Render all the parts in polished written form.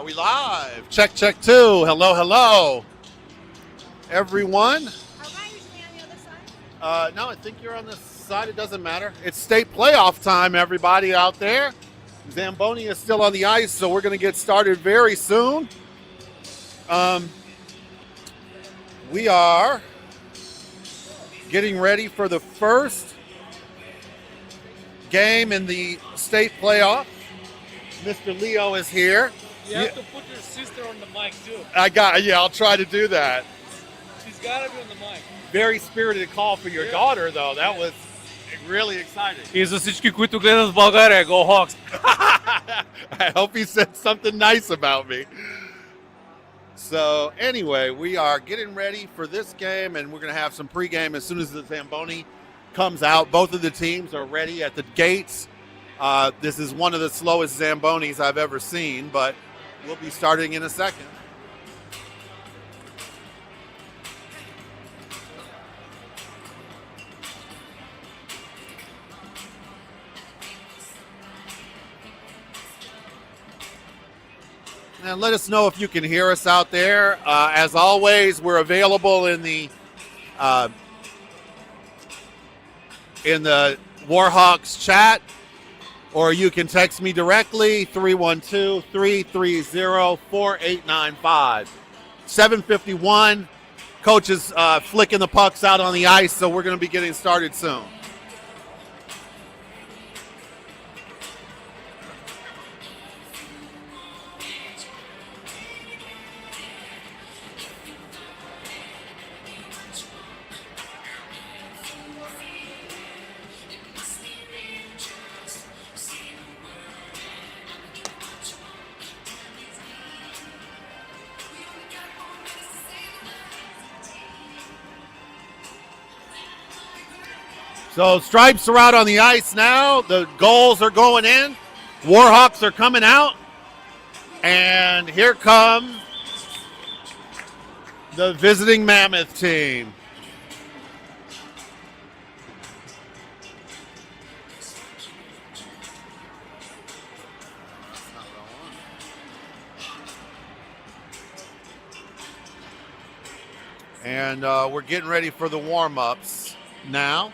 we live? Check, check, two. Hello, hello, everyone. Am I usually on the other side? No, I think you're on this side. It doesn't matter. It's state playoff time, everybody out there. Zamboni is still on the ice, so we're going to get started very soon. We are getting ready for the first game in the state playoff. Mr. Leo is here. You have to put your sister on the mic too. I'll try to do that. She's got to be on the mic. Very spirited call for your daughter, though. That was really exciting. И за всички, които гледат в България, Go Hawks! I hope he said something nice about me. So, anyway, we are getting ready for this game, and we're going to have some pregame as soon as the Zamboni comes out. Both of the teams are ready at the gates. This is one of the slowest Zambonis I've ever seen, but we'll be starting in a second. And let us know if you can hear us out there. As always, we're available in the Warhawks chat, or you can text me directly, 312-330-4895. 7:51. Coach is flicking the pucks out on the ice, so we're going to be getting started soon. So stripes are out on the ice now. The goals are going in. Warhawks are coming out. And here come the visiting Mammoth team. And we're getting ready for the warm-ups now.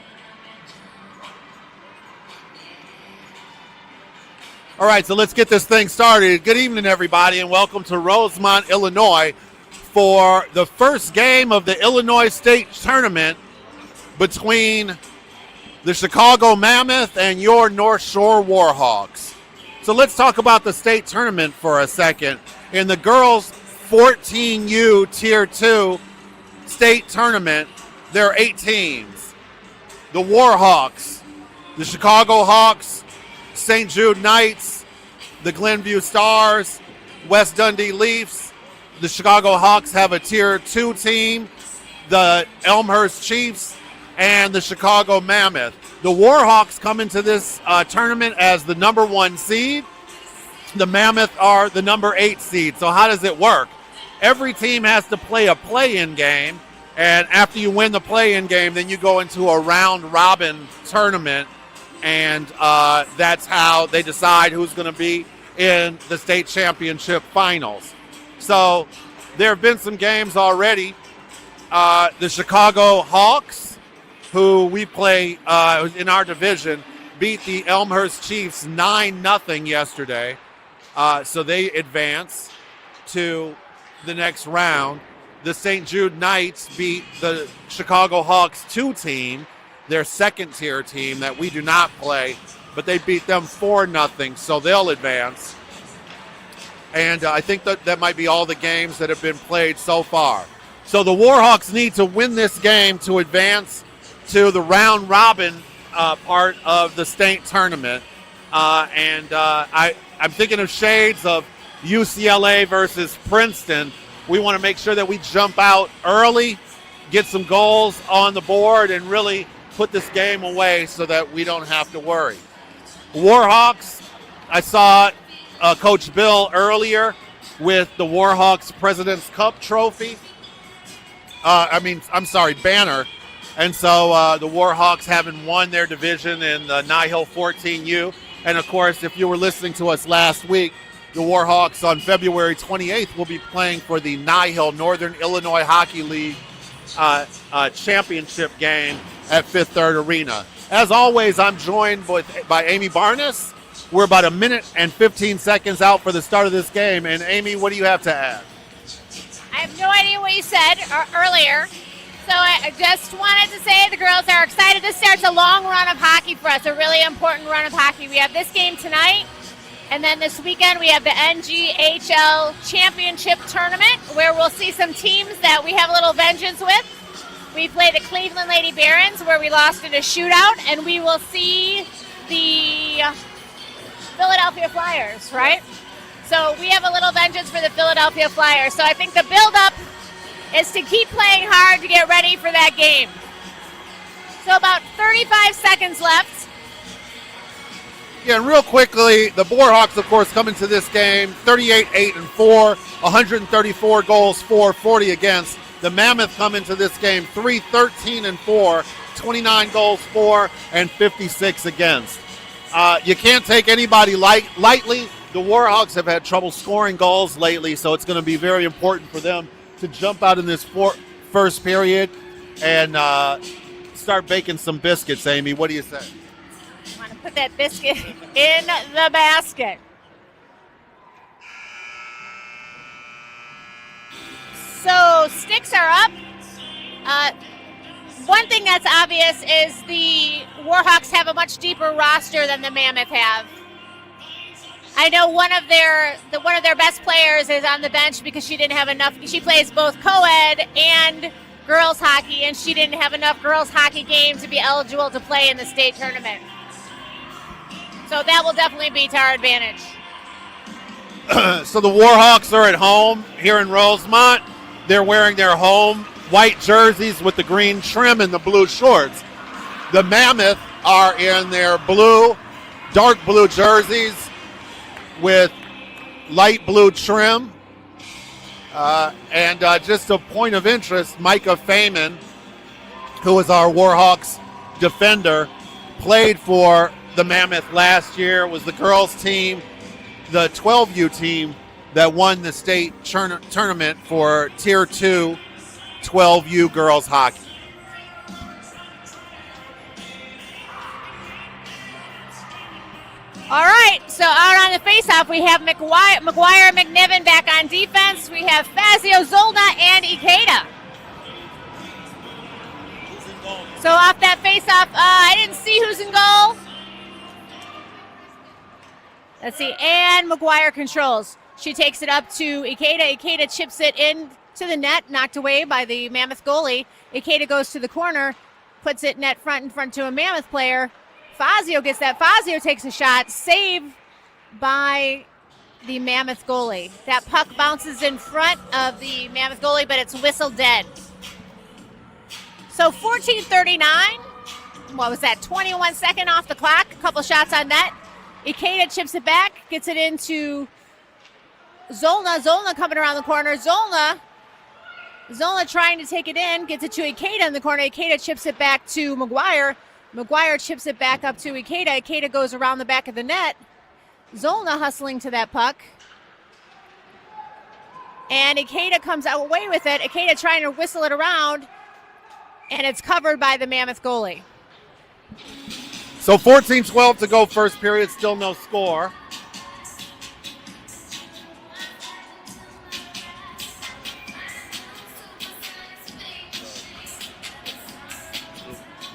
All right, so let's get this thing started. Good evening, everybody, and welcome to Rosemont, Illinois, for the first game of the Illinois State Tournament between the Chicago Mammoth and your North Shore Warhawks. So let's talk about the state tournament for a second. In the girls' 14U Tier 2 state tournament, there are 8 teams. The Warhawks, the Chicago Hawks, St. Jude Knights, the Glenview Stars, West Dundee Leafs. The Chicago Hawks have a Tier 2 team, the Elmhurst Chiefs, and the Chicago Mammoth. The Warhawks come into this tournament as the number 1 seed. The Mammoth are the number 8 seed. So how does it work? Every team has to play a play-in game, and after you win the play-in game, then you go into a round-robin tournament. And that's how they decide who's going to be in the state championship finals. So there have been some games already. The Chicago Hawks, who we play in our division, beat the Elmhurst Chiefs 9-0 yesterday. So they advance to the next round. The St. Jude Knights beat the Chicago Hawks 2 team, their second-tier team that we do not play, but they beat them 4-0, so they'll advance. And I think that might be all the games that have been played so far. So the Warhawks need to win this game to advance to the round-robin part of the state tournament. I'm thinking of shades of UCLA versus Princeton. We want to make sure that we jump out early, get some goals on the board, and really put this game away so that we don't have to worry. Warhawks, I saw Coach Bill earlier with the Warhawks President's Cup trophy. Banner. And so the Warhawks haven't won their division in the Nihil 14U. And, of course, if you were listening to us last week, the Warhawks on February 28th will be playing for the Nihil Northern Illinois Hockey League championship game at Fifth Third Arena. As always, I'm joined by Amy Barnes. We're about a minute and 15 seconds out for the start of this game. And Amy, what do you have to add? I have no idea what you said earlier. So I just wanted to say the girls are excited. This starts a long run of hockey for us, a really important run of hockey. We have this game tonight, and then this weekend we have the NGHL Championship Tournament, where we'll see some teams that we have a little vengeance with. We play the Cleveland Lady Barons, where we lost in a shootout, and we will see the Philadelphia Flyers, right? So we have a little vengeance for the Philadelphia Flyers. So I think the build-up is to keep playing hard to get ready for that game. So about 35 seconds left. Yeah, and real quickly, the Warhawks, of course, come into this game 38-8-4, 134 goals for, 40 against. The Mammoth come into this game 3-13-4, 29 goals for, and 56 against. You can't take anybody lightly. The Warhawks have had trouble scoring goals lately, so it's going to be very important for them to jump out in this first period and start baking some biscuits. Amy, what do you say? I want to put that biscuit in the basket. So sticks are up. One thing that's obvious is the Warhawks have a much deeper roster than the Mammoth have. I know one of their best players is on the bench because she didn't have enough. She plays both co-ed and girls hockey, and she didn't have enough girls hockey games to be eligible to play in the state tournament. So that will definitely be to our advantage. So the Warhawks are at home here in Rosemont. They're wearing their home white jerseys with the green trim and the blue shorts. The Mammoth are in their dark blue jerseys with light blue trim. And just a point of interest, Micah Feynman, who is our Warhawks defender, played for the Mammoth last year, was the girls team, the 12U team that won the state tournament for Tier 2 12U girls hockey. All right, so out on the faceoff, we have McGuire and McNiven back on defense. We have Fazio, Zolna, and Ikeda. So off that faceoff, I didn't see who's in goal. Let's see, and McGuire controls. She takes it up to Ikeda. Ikeda chips it in to the net, knocked away by the Mammoth goalie. Ikeda goes to the corner, puts it net front in front to a Mammoth player. Fazio gets that. Fazio takes a shot, saved by the Mammoth goalie. That puck bounces in front of the Mammoth goalie, but it's whistled dead. So 14:39. What was that? 21 seconds off the clock. A couple shots on net. Ikeda chips it back, gets it into Zolna. Zolna coming around the corner. Zolna trying to take it in, gets it to Ikeda in the corner. Ikeda chips it back to McGuire. McGuire chips it back up to Ikeda. Ikeda goes around the back of the net. Zolna hustling to that puck. And Ikeda comes away with it. Ikeda trying to whistle it around. And it's covered by the Mammoth goalie. So 14-12 to go first period, still no score.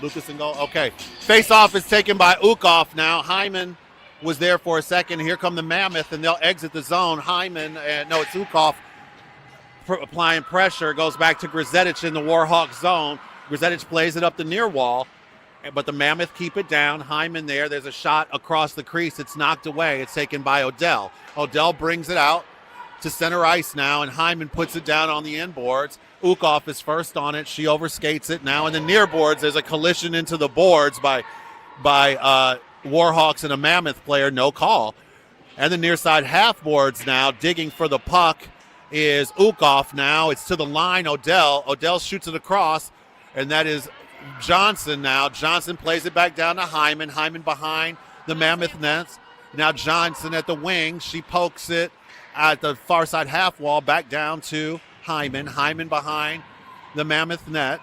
Lucas in goal. Okay. Face-off is taken by Ukoff now. Hyman was there for a second. Here come the Mammoth, and they'll exit the zone. Hyman, it's Ukoff applying pressure. Goes back to Grzetich in the Warhawk zone. Grzetich plays it up the near wall, but the Mammoth keep it down. Hyman there. There's a shot across the crease. It's knocked away. It's taken by Odell. Odell brings it out to center ice now, and Hyman puts it down on the inboards. Ukoff is first on it. She overskates it now. In the near boards, there's a collision into the boards by Warhawks and a Mammoth player. No call. And the near side half boards now, digging for the puck is Ukoff now. It's to the line, Odell. Odell shoots it across, and that is Johnson now. Johnson plays it back down to Hyman. Hyman behind the Mammoth nets. Now Johnson at the wing. She pokes it at the far side half wall, back down to Hyman. Hyman behind the Mammoth net.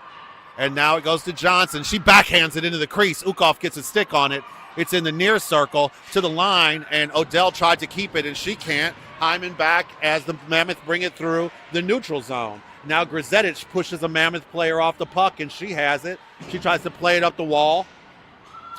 And now it goes to Johnson. She backhands it into the crease. Ukoff gets a stick on it. It's in the near circle to the line, and Odell tried to keep it, and she can't. Hyman back as the Mammoth bring it through the neutral zone. Now Grzetic pushes a Mammoth player off the puck, and she has it. She tries to play it up the wall,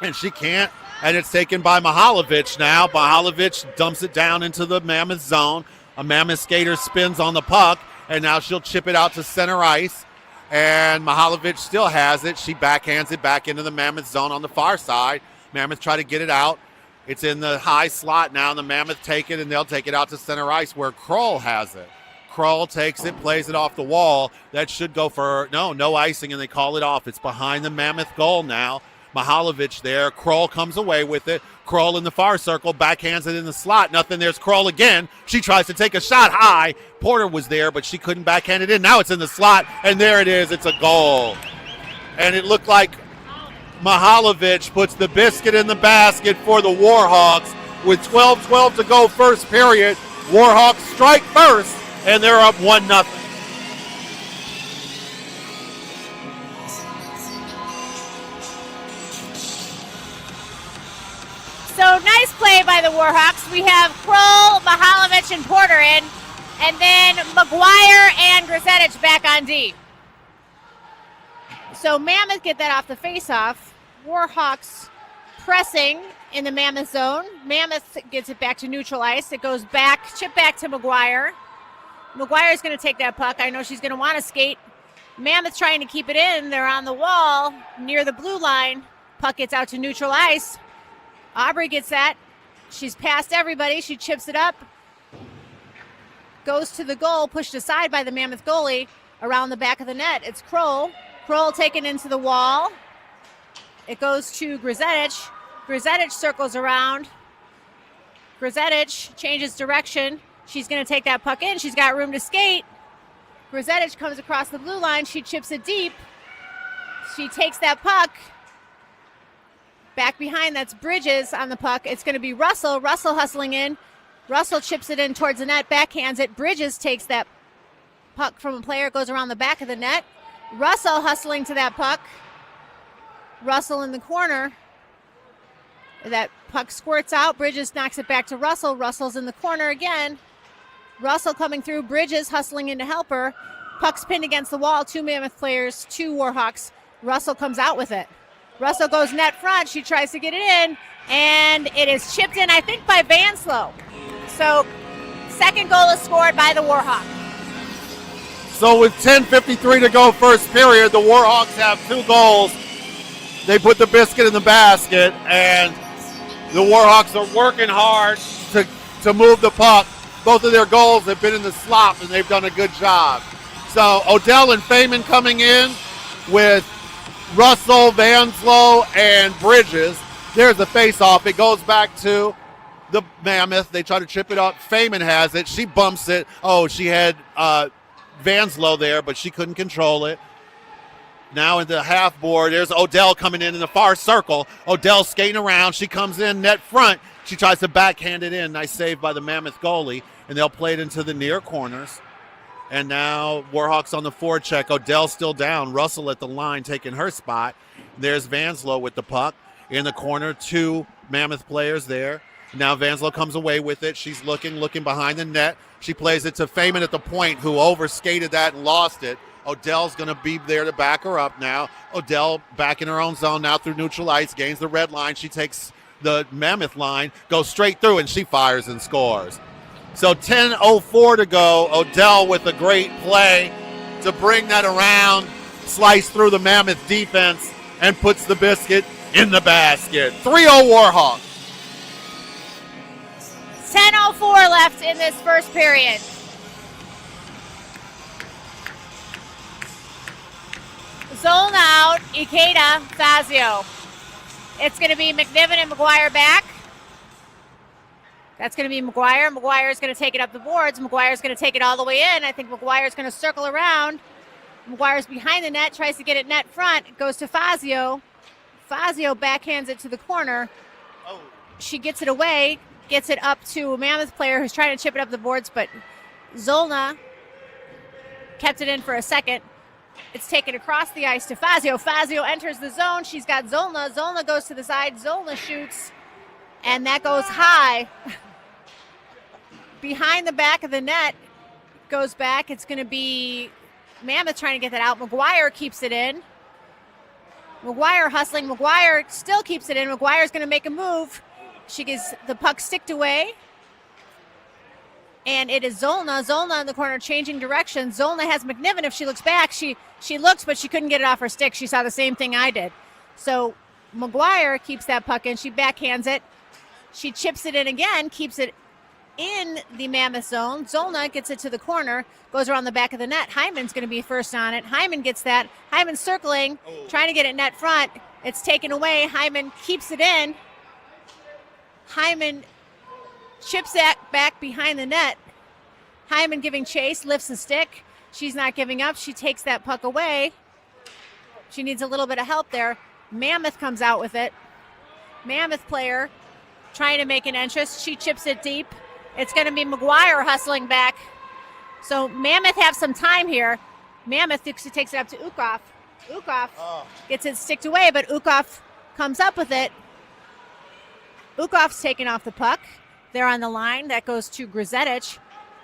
and she can't. And it's taken by Mihalovic now. Mihalovic dumps it down into the Mammoth zone. A Mammoth skater spins on the puck, and now she'll chip it out to center ice. And Mihalovic still has it. She backhands it back into the Mammoth zone on the far side. Mammoth try to get it out. It's in the high slot now, and the Mammoth take it, and they'll take it out to center ice where Kroll has it. Kroll takes it, plays it off the wall. That should go for, no icing, and they call it off. It's behind the Mammoth goal now. Mihalovic there. Kroll comes away with it. Kroll in the far circle, backhands it in the slot. Nothing. There's Kroll again. She tries to take a shot high. Porter was there, but she couldn't backhand it in. Now it's in the slot, and there it is. It's a goal. And it looked like Mihalovic puts the biscuit in the basket for the Warhawks with 12-12 to go first period. Warhawks strike first, and they're up 1-0. So nice play by the Warhawks. We have Kroll, Mihalovic, and Porter in, and then McGuire and Grzetic back on D. So Mammoth get that off the face-off. Warhawks pressing in the Mammoth zone. Mammoth gets it back to neutral ice. It goes back, chip back to McGuire. McGuire's going to take that puck. I know she's going to want to skate. Mammoth trying to keep it in. They're on the wall near the blue line. Puck gets out to neutral ice. Aubrey gets that. She's past everybody. She chips it up. Goes to the goal, pushed aside by the Mammoth goalie around the back of the net. It's Kroll. Kroll taken into the wall. It goes to Grzetic. Grzetic circles around. Grzetic changes direction. She's going to take that puck in. She's got room to skate. Grzetic comes across the blue line. She chips it deep. She takes that puck. Back behind, that's Bridges on the puck. It's going to be Russell. Russell hustling in. Russell chips it in towards the net, backhands it. Bridges takes that puck from a player, goes around the back of the net. Russell hustling to that puck. Russell in the corner. That puck squirts out. Bridges knocks it back to Russell. Russell's in the corner again. Russell coming through. Bridges hustling in to help her. Puck's pinned against the wall. 2 Mammoth players, 2 Warhawks. Russell comes out with it. Russell goes net front. She tries to get it in, and it is chipped in, I think, by Vanslow. So, second goal is scored by the Warhawks. So with 10:53 to go first period, the Warhawks have 2 goals. They put the biscuit in the basket, and the Warhawks are working hard to move the puck. Both of their goals have been in the slot, and they've done a good job. So Odell and Feynman coming in with Russell, Vanslow, and Bridges. There's the face-off. It goes back to the Mammoth. They try to chip it up. Feynman has it. She bumps it. Oh, she had Vanslow there, but she couldn't control it. Now in the half board, there's Odell coming in the far circle. Odell skating around. She comes in net front. She tries to backhand it in. Nice save by the Mammoth goalie, and they'll play it into the near corners. And now Warhawks on the forecheck. Odell still down. Russell at the line taking her spot. There's Vanslow with the puck in the corner. 2 Mammoth players there. Now Vanslow comes away with it. She's looking behind the net. She plays it to Feynman at the point, who overskated that and lost it. Odell's going to be there to back her up now. Odell back in her own zone now through neutral ice. Gains the red line. She takes the Mammoth line, goes straight through, and she fires and scores. So 10:04 to go. Odell with a great play to bring that around, slice through the Mammoth defense, and puts the biscuit in the basket. 3-0 Warhawks. 10:04 left in this first period. Zone out, Ikeda, Fazio. It's going to be McNiven and McGuire back. That's going to be McGuire. McGuire's going to take it up the boards. McGuire's going to take it all the way in. I think McGuire's going to circle around. McGuire's behind the net, tries to get it net front. It goes to Fazio. Fazio backhands it to the corner. She gets it away. gets it up to a Mammoth player who's trying to chip it up the boards, but Zolna kept it in for a second. It's taken across the ice to Fazio. Fazio enters the zone. She's got Zolna. Zolna goes to the side. Zolna shoots, and that goes high. Behind the back of the net, goes back. It's going to be Mammoth trying to get that out. McGuire keeps it in. McGuire hustling. McGuire still keeps it in. McGuire's going to make a move. She gets the puck sticked away. And it is Zolna. Zolna in the corner changing direction. Zolna has McNiven. If she looks back, she looks, but she couldn't get it off her stick. She saw the same thing I did. So McGuire keeps that puck in. She backhands it. She chips it in again, keeps it in the Mammoth zone. Zolna gets it to the corner, goes around the back of the net. Hyman's going to be first on it. Hyman gets that. Hyman circling, trying to get it net front. It's taken away. Hyman keeps it in. Hyman chips that back behind the net. Hyman giving chase, lifts the stick. She's not giving up. She takes that puck away. She needs a little bit of help there. Mammoth comes out with it. Mammoth player trying to make an entrance. She chips it deep. It's going to be McGuire hustling back. So Mammoth have some time here. Mammoth takes it up to Ukov. Ukov gets it sticked away, but Ukov comes up with it. Ukov's taken off the puck. They're on the line. That goes to Grzetic.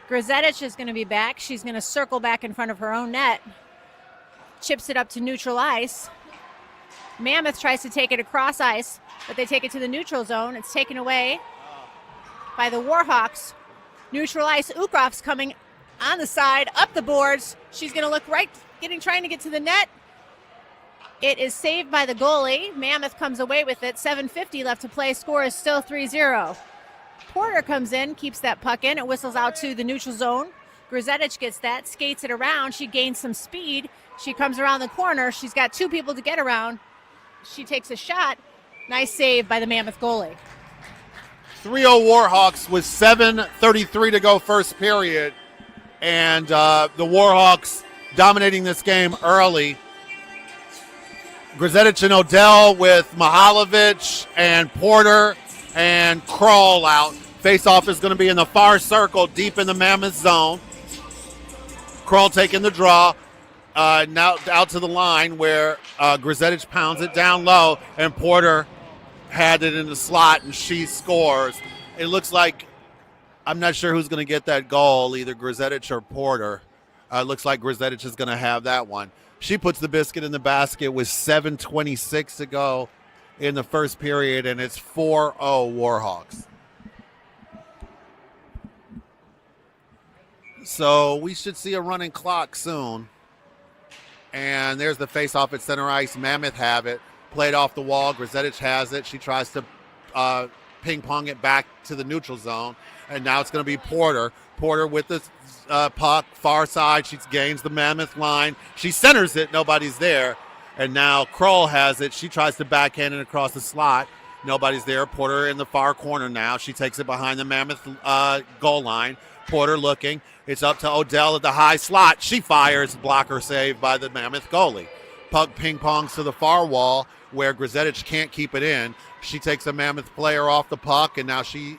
Grzetic is going to be back. She's going to circle back in front of her own net. Chips it up to neutral ice. Mammoth tries to take it across ice, but they take it to the neutral zone. It's taken away by the Warhawks. Neutral ice. Ukov's coming on the side, up the boards. She's going to look right, trying to get to the net. It is saved by the goalie. Mammoth comes away with it. 7:50 left to play. Score is still 3-0. Porter comes in, keeps that puck in. It whistles out to the neutral zone. Grzetic gets that, skates it around. She gains some speed. She comes around the corner. She's got two people to get around. She takes a shot. Nice save by the Mammoth goalie. 3-0 Warhawks with 7:33 to go first period. And the Warhawks dominating this game early. Grzetic and Odell with Mihalovic and Porter and Kroll out. Face-off is going to be in the far circle, deep in the Mammoth zone. Kroll taking the draw. Now out to the line where Grzetic pounds it down low, and Porter had it in the slot, and she scores. It looks like, I'm not sure who's going to get that goal, either Grzetic or Porter. It looks like Grzetic is going to have that one. She puts the biscuit in the basket with 7:26 to go in the first period, and it's 4-0 Warhawks. So we should see a running clock soon. And there's the face-off at center ice. Mammoth have it. Played off the wall. Grzetic has it. She tries to ping-pong it back to the neutral zone. And now it's going to be Porter. Porter with the puck, far side. She gains the Mammoth line. She centers it. Nobody's there. And now Kroll has it. She tries to backhand it across the slot. Nobody's there. Porter in the far corner now. She takes it behind the Mammoth goal line. Porter looking. It's up to Odell at the high slot. She fires. Blocker saved by the Mammoth goalie. Puck ping-pongs to the far wall where Grzetic can't keep it in. She takes a Mammoth player off the puck, and now she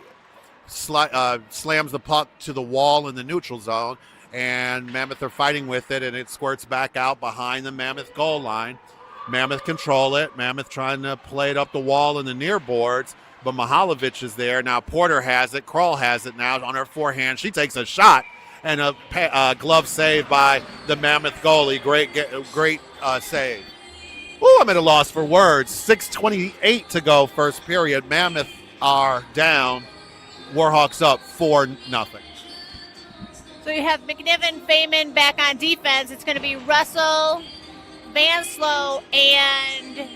slams the puck to the wall in the neutral zone. And Mammoth are fighting with it, and it squirts back out behind the Mammoth goal line. Mammoth control it. Mammoth trying to play it up the wall in the near boards, but Mihalovic is there. Now Porter has it. Kroll has it now on her forehand. She takes a shot, and a glove save by the Mammoth goalie. Great save. Ooh, I'm at a loss for words. 6:28 to go first period. Mammoth are down. Warhawks up 4-0. So you have McNiven, Feynman back on defense. It's going to be Russell, Vanslow, and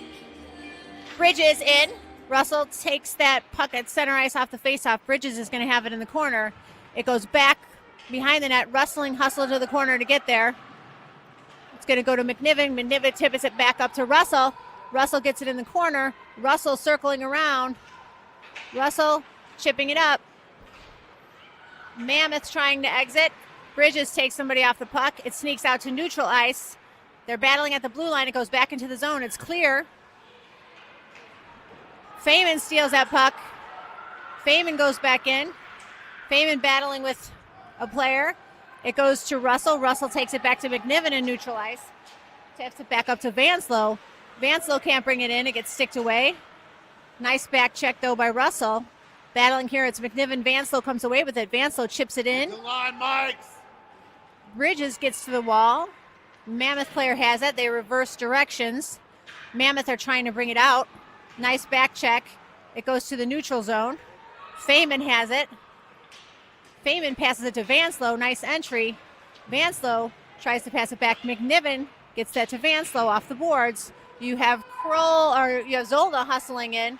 Bridges in. Russell takes that puck at center ice off the faceoff. Bridges is going to have it in the corner. It goes back behind the net. Rustling hustle to the corner to get there. It's going to go to McNiven. McNiven tips it back up to Russell. Russell gets it in the corner. Russell circling around. Russell chipping it up. Mammoth trying to exit. Bridges takes somebody off the puck. It sneaks out to neutral ice. They're battling at the blue line. It goes back into the zone. It's clear. Feynman steals that puck. Feynman goes back in. Feynman battling with a player. It goes to Russell. Russell takes it back to McNiven and neutralize. Taps it back up to Vanslow. Vanslow can't bring it in. It gets sticked away. Nice back check, though, by Russell. Battling here, it's McNiven. Vanslow comes away with it. Vanslow chips it in. The line, Mikes. Bridges gets to the wall. Mammoth player has it. They reverse directions. Mammoth are trying to bring it out. Nice back check. It goes to the neutral zone. Feynman has it. Feynman passes it to Vanslow. Nice entry. Vanslow tries to pass it back. McNiven gets that to Vanslow off the boards. You have Zolda hustling in.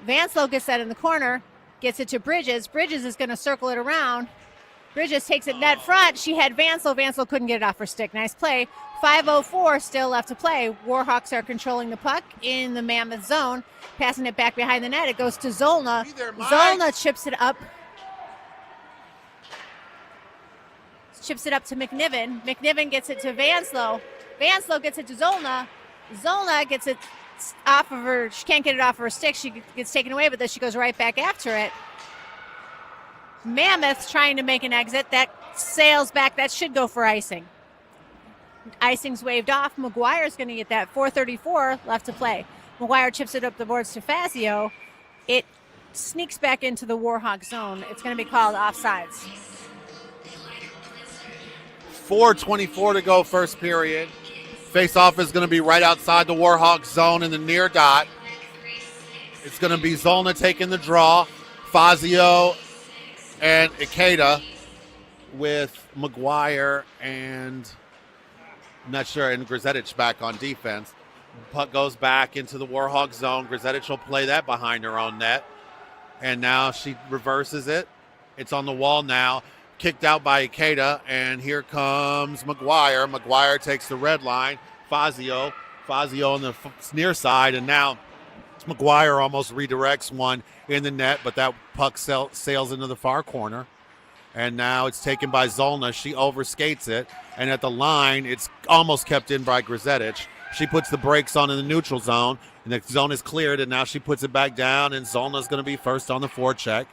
Vanslow gets that in the corner. Gets it to Bridges. Bridges is going to circle it around. Bridges takes it net front. She had Vanslow. Vanslow couldn't get it off her stick. Nice play. 5:04 still left to play. Warhawks are controlling the puck in the Mammoth zone. Passing it back behind the net. It goes to Zolna. Zolna chips it up. Chips it up to McNiven. McNiven gets it to Vanslow. Vanslow gets it to Zolna. Zolna gets it off of her. She can't get it off of her stick. She gets taken away, but then she goes right back after it. Mammoth trying to make an exit. That sails back. That should go for icing. Icing's waved off. McGuire's going to get that. 4:34 left to play. McGuire chips it up the boards to Fazio. It sneaks back into the Warhawk zone. It's going to be called offsides. 4:24 to go, first period. Face-off is going to be right outside the Warhawk zone in the near dot. It's going to be Zolna taking the draw. Fazio and Ikeda with McGuire and I'm not sure, and Grzetic back on defense. Puck goes back into the Warhawk zone. Grzetic will play that behind her own net. And now she reverses it. It's on the wall now. Kicked out by Ikeda, and here comes McGuire. McGuire takes the red line. Fazio on the near side, and now McGuire almost redirects one in the net, but that puck sails into the far corner. And now it's taken by Zolna. She overskates it, and at the line, it's almost kept in by Grzetic. She puts the brakes on in the neutral zone, and the zone is cleared, and now she puts it back down, and Zolna's going to be first on the forecheck.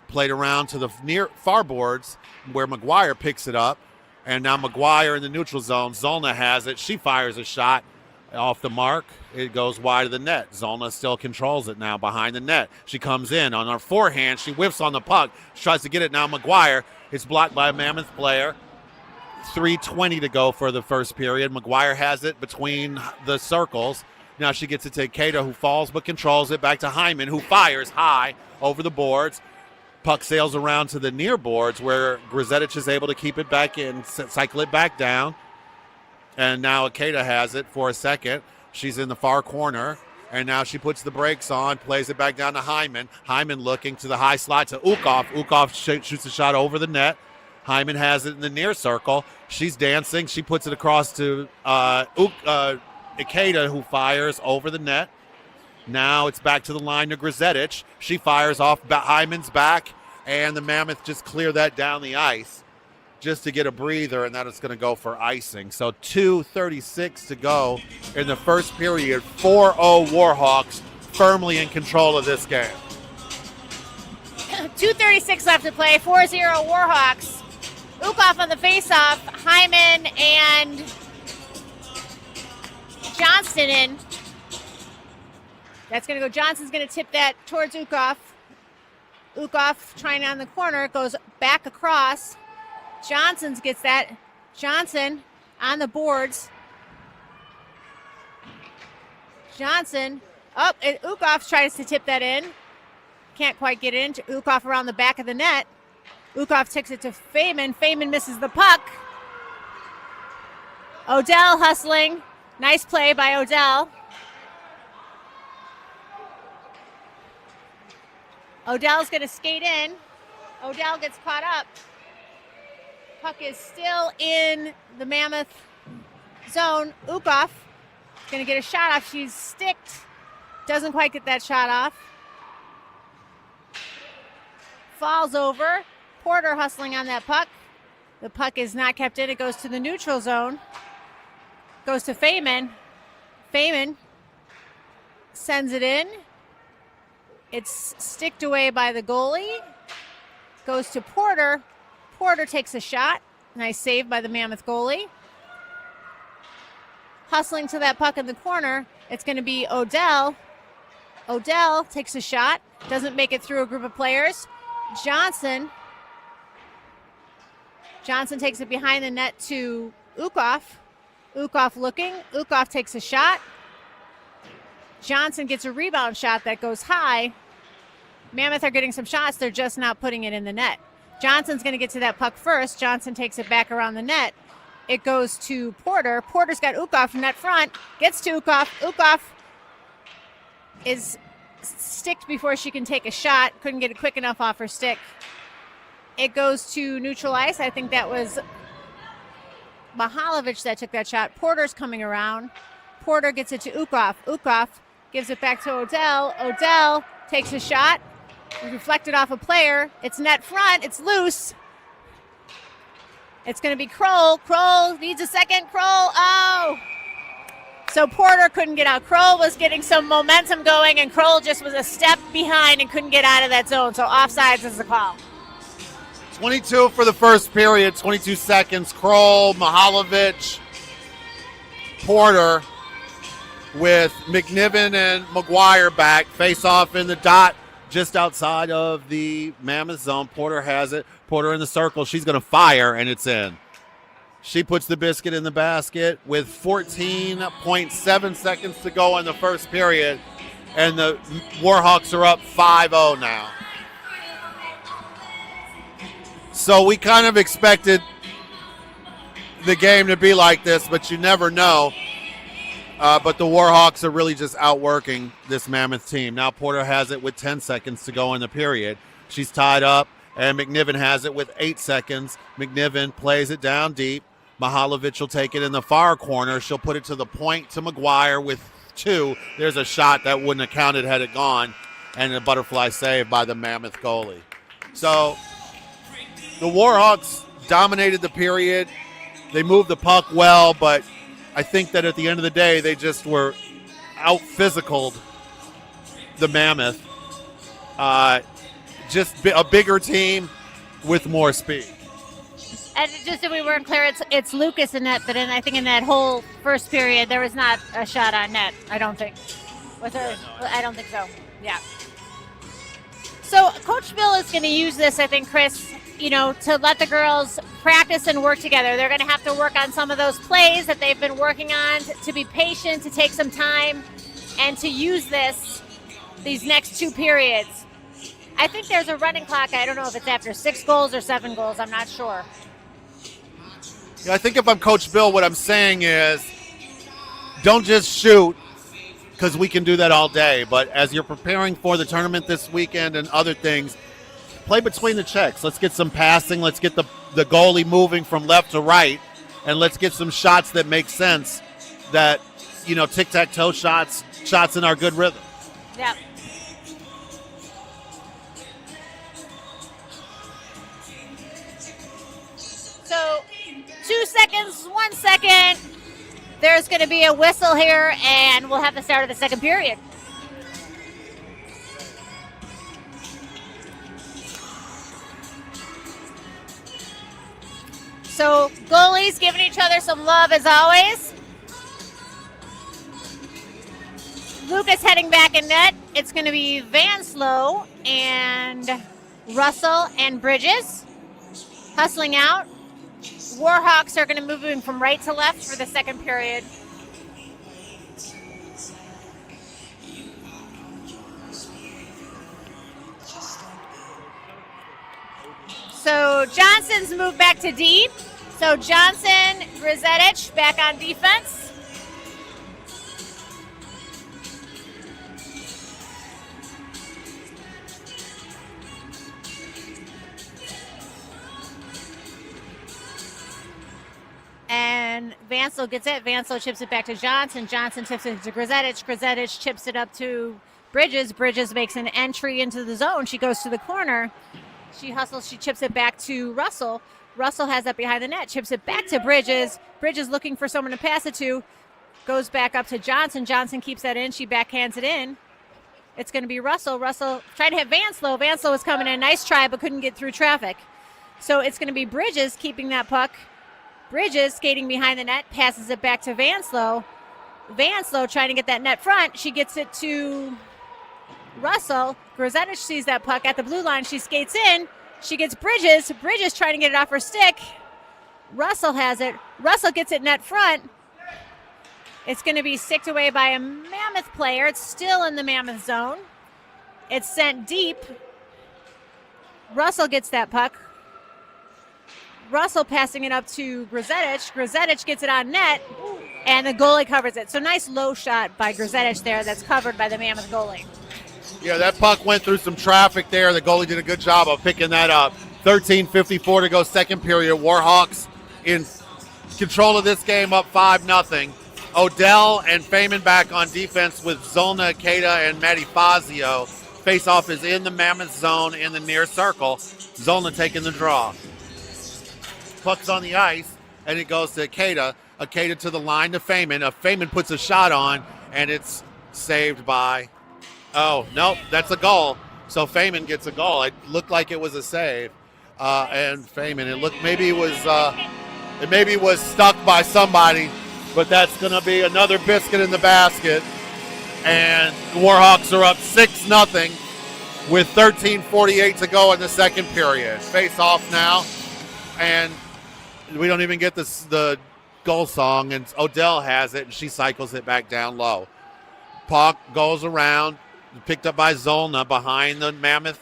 Played around to the near far boards where McGuire picks it up, and now McGuire in the neutral zone. Zolna has it. She fires a shot off the mark. It goes wide of the net. Zolna still controls it now behind the net. She comes in on her forehand. She whiffs on the puck. She tries to get it now. McGuire is blocked by a Mammoth player. 3:20 to go for the first period. McGuire has it between the circles. Now she gets it to Ikeda, who falls but controls it. Back to Hyman, who fires high over the boards. Puck sails around to the near boards where Grzetic is able to keep it back in, cycle it back down. And now Ikeda has it for a second. She's in the far corner. And now she puts the brakes on, plays it back down to Hyman. Hyman looking to the high slot to Ukov. Ukov shoots a shot over the net. Hyman has it in the near circle. She's dancing. She puts it across to Ikeda, who fires over the net. Now it's back to the line to Grzetic. She fires off Hyman's back, and the Mammoth just clear that down the ice just to get a breather, and that is going to go for icing. So 2:36 to go in the first period. 4-0 Warhawks firmly in control of this game. 2:36 left to play. 4-0 Warhawks. Ukov on the faceoff. Hyman and Johnston in. That's going to go. Johnson's going to tip that towards Ukov. Ukov trying on the corner. Goes back across. Johnson gets that. Johnson on the boards. Johnson. Oh, and Ukov tries to tip that in. Can't quite get in. Ukov around the back of the net. Ukov takes it to Feynman. Feynman misses the puck. Odell hustling. Nice play by Odell. Odell's going to skate in. Odell gets caught up. Puck is still in the Mammoth zone. Ukov going to get a shot off. She's sticked. Doesn't quite get that shot off. Falls over. Porter hustling on that puck. The puck is not kept in. It goes to the neutral zone. Goes to Feynman. Feynman sends it in. It's sticked away by the goalie. Goes to Porter. Porter takes a shot. Nice save by the Mammoth goalie. Hustling to that puck in the corner. It's going to be Odell. Odell takes a shot. Doesn't make it through a group of players. Johnson takes it behind the net to Ukov. Ukov looking. Ukov takes a shot. Johnson gets a rebound shot that goes high. Mammoth are getting some shots. They're just not putting it in the net. Johnson's going to get to that puck first. Johnson takes it back around the net. It goes to Porter. Porter's got Ukov from net front. Gets to Ukov. Ukov is sticked before she can take a shot. Couldn't get it quick enough off her stick. It goes to neutral ice. I think that was Mihalovic that took that shot. Porter's coming around. Porter gets it to Ukov. Ukov gives it back to Odell. Odell takes a shot. Reflected off a player. It's net front. It's loose. It's going to be Kroll. Kroll needs a second. Kroll. Oh. So Porter couldn't get out. Kroll was getting some momentum going, and Kroll just was a step behind and couldn't get out of that zone. So offsides is the call. 22 for the first period, 22 seconds. Kroll, Mihalovic, Porter with McNiven and McGuire back. Face off in the dot just outside of the Mammoth zone. Porter has it. Porter in the circle. She's going to fire, and it's in. She puts the biscuit in the basket with 14.7 seconds to go in the first period, and the Warhawks are up 5-0 now. So we kind of expected the game to be like this, but you never know. But the Warhawks are really just outworking this Mammoth team. Now Porter has it with 10 seconds to go in the period. She's tied up, and McNiven has it with 8 seconds. McNiven plays it down deep. Mihalovic will take it in the far corner. She'll put it to the point to McGuire with 2. There's a shot that wouldn't have counted had it gone, and a butterfly save by the Mammoth goalie. So the Warhawks dominated the period. They moved the puck well, but I think that at the end of the day, they just were out-physicaled the Mammoth. Just a bigger team with more speed. And just so we weren't clear, it's Lucas in net, but I think in that whole first period, there was not a shot on net, I don't think. Was there? I don't think so. Yeah. So Coach Bill is going to use this, I think, Chris, to let the girls practice and work together. They're going to have to work on some of those plays that they've been working on, to be patient, to take some time, and to use these next 2 periods. I think there's a running clock. I don't know if it's after 6 goals or 7 goals. I'm not sure. Yeah, I think if I'm Coach Bill, what I'm saying is don't just shoot, because we can do that all day. But as you're preparing for the tournament this weekend and other things, play between the checks. Let's get some passing. Let's get the goalie moving from left to right, and let's get some shots that make sense, that, tic-tac-toe shots in our good rhythm. Yeah. So 2 seconds, 1 second. There's going to be a whistle here, and we'll have the start of the second period. So goalies giving each other some love as always. Lucas heading back in net. It's going to be Vanslow and Russell and Bridges hustling out. Warhawks are going to move in from right to left for the second period. So Johnson's moved back to deep. So Johnson, Grizetich back on defense. And Vanslow gets it. Vanslow chips it back to Johnson. Johnson tips it to Grizetich. Grizetich chips it up to Bridges. Bridges makes an entry into the zone. She goes to the corner. She hustles. She chips it back to Russell. Russell has that behind the net. Chips it back to Bridges. Bridges looking for someone to pass it to. Goes back up to Johnson. Johnson keeps that in. She backhands it in. It's going to be Russell. Russell tried to hit Vanslow. Vanslow was coming in. Nice try, but couldn't get through traffic. So it's going to be Bridges keeping that puck. Bridges skating behind the net, passes it back to Vanslow. Vanslow trying to get that net front. She gets it to Russell. Grzelczyk sees that puck at the blue line. She skates in. She gets Bridges. Bridges trying to get it off her stick. Russell has it. Russell gets it net front. It's going to be sticked away by a Mammoth player. It's still in the Mammoth zone. It's sent deep. Russell gets that puck. Russell passing it up to Grzelczyk. Grzelczyk gets it on net, and the goalie covers it. So nice low shot by Grzelczyk there that's covered by the Mammoth goalie. Yeah, that puck went through some traffic there. The goalie did a good job of picking that up. 13:54 to go, second period. Warhawks in control of this game, up 5-0. Odell and Feynman back on defense with Zolna, Ikeda, and Maddie Fazio. Face-off is in the Mammoth zone in the near circle. Zolna taking the draw. Puck's on the ice, and it goes to Ikeda. Ikeda to the line to Feynman. Feynman puts a shot on, and it's saved by... Oh, nope, that's a goal. So Feynman gets a goal. It looked like it was a save. And Feynman, it looked maybe it was stuck by somebody, but that's going to be another biscuit in the basket. And the Warhawks are up 6-0 with 13:48 to go in the second period. Face off now, and we don't even get the goal song, and Odell has it, and she cycles it back down low. Puck goes around, picked up by Zolna behind the Mammoth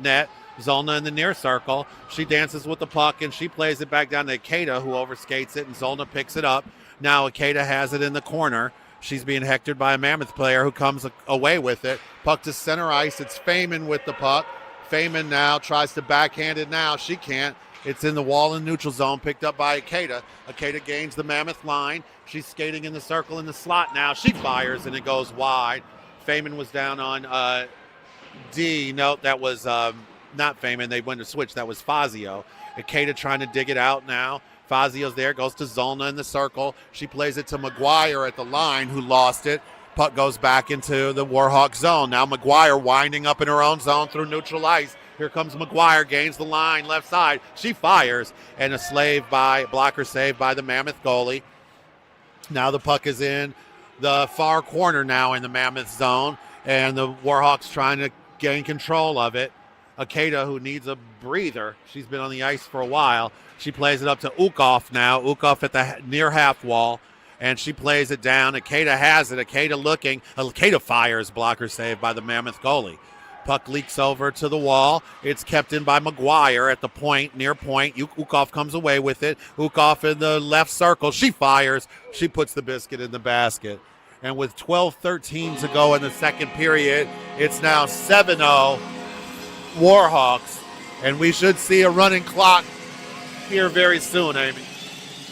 net. Zolna in the near circle. She dances with the puck, and she plays it back down to Ikeda, who overskates it, and Zolna picks it up. Now Ikeda has it in the corner. She's being hectored by a Mammoth player who comes away with it. Puck to center ice. It's Feynman with the puck. Feynman now tries to backhand it now. She can't. It's in the wall in neutral zone, picked up by Ikeda. Ikeda gains the Mammoth line. She's skating in the circle in the slot now. She fires, and it goes wide. Feynman was down on D. No, that was not Feynman. They went to switch. That was Fazio. Ikeda trying to dig it out now. Fazio's there, goes to Zolna in the circle. She plays it to McGuire at the line, who lost it. Puck goes back into the Warhawk zone. Now McGuire winding up in her own zone through neutral ice. Here comes McGuire, gains the line, left side. She fires, and a blocker save by the Mammoth goalie. Now the puck is in the far corner now in the Mammoth zone, and the Warhawks trying to gain control of it. Ikeda, who needs a breather. She's been on the ice for a while. She plays it up to Ukov now. Ukov at the near half wall, and she plays it down. Ikeda has it. Ikeda looking. Ikeda fires, blocker save by the Mammoth goalie. Puck leaks over to the wall. It's kept in by McGuire at the point, near point. Ukov comes away with it. Ukov in the left circle. She fires. She puts the biscuit in the basket. And with 12:13 to go in the second period, it's now 7-0 Warhawks. And we should see a running clock here very soon, Amy.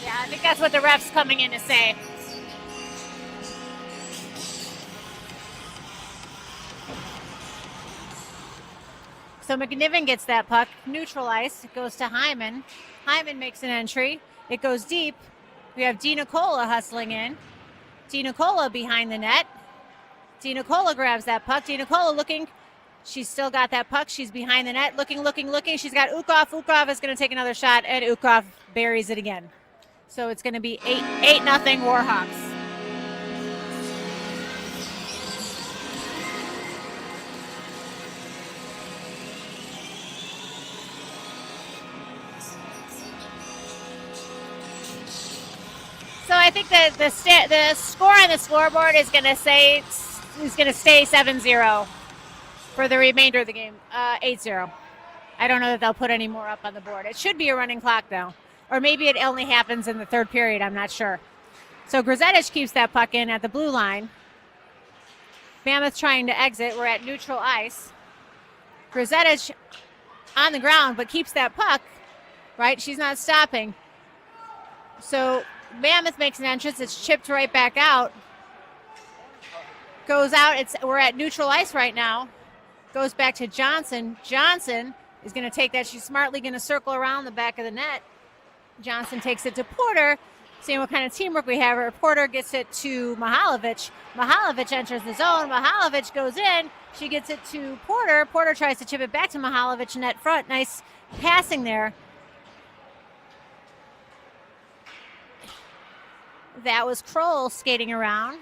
Yeah, I think that's what the ref's coming in to say. So McNiven gets that puck, neutral ice. It goes to Hyman. Hyman makes an entry. It goes deep. We have Di Nicola hustling in. Di Nicola behind the net. Di Nicola grabs that puck. Di Nicola looking. She's still got that puck. She's behind the net, looking. She's got Ukov. Ukov is going to take another shot, and Ukov buries it again. So it's going to be 8-0 Warhawks. So I think that the score on the scoreboard is going to stay 7-0 for the remainder of the game. 8-0. I don't know that they'll put any more up on the board. It should be a running clock though, or maybe it only happens in the third period. I'm not sure. So Grzelczyk keeps that puck in at the blue line. Mammoth trying to exit. We're at neutral ice. Grzelczyk on the ground, but keeps that puck. Right, she's not stopping. So Mammoth makes an entrance. It's chipped right back out. Goes out. We're at neutral ice right now. Goes back to Johnson. Johnson is going to take that. She's smartly going to circle around the back of the net. Johnson takes it to Porter. Seeing what kind of teamwork we have. Porter gets it to Mihalovic. Mihalovic enters the zone. Mihalovic goes in. She gets it to Porter. Porter tries to chip it back to Mihalovic net front. Nice passing there. That was Kroll skating around.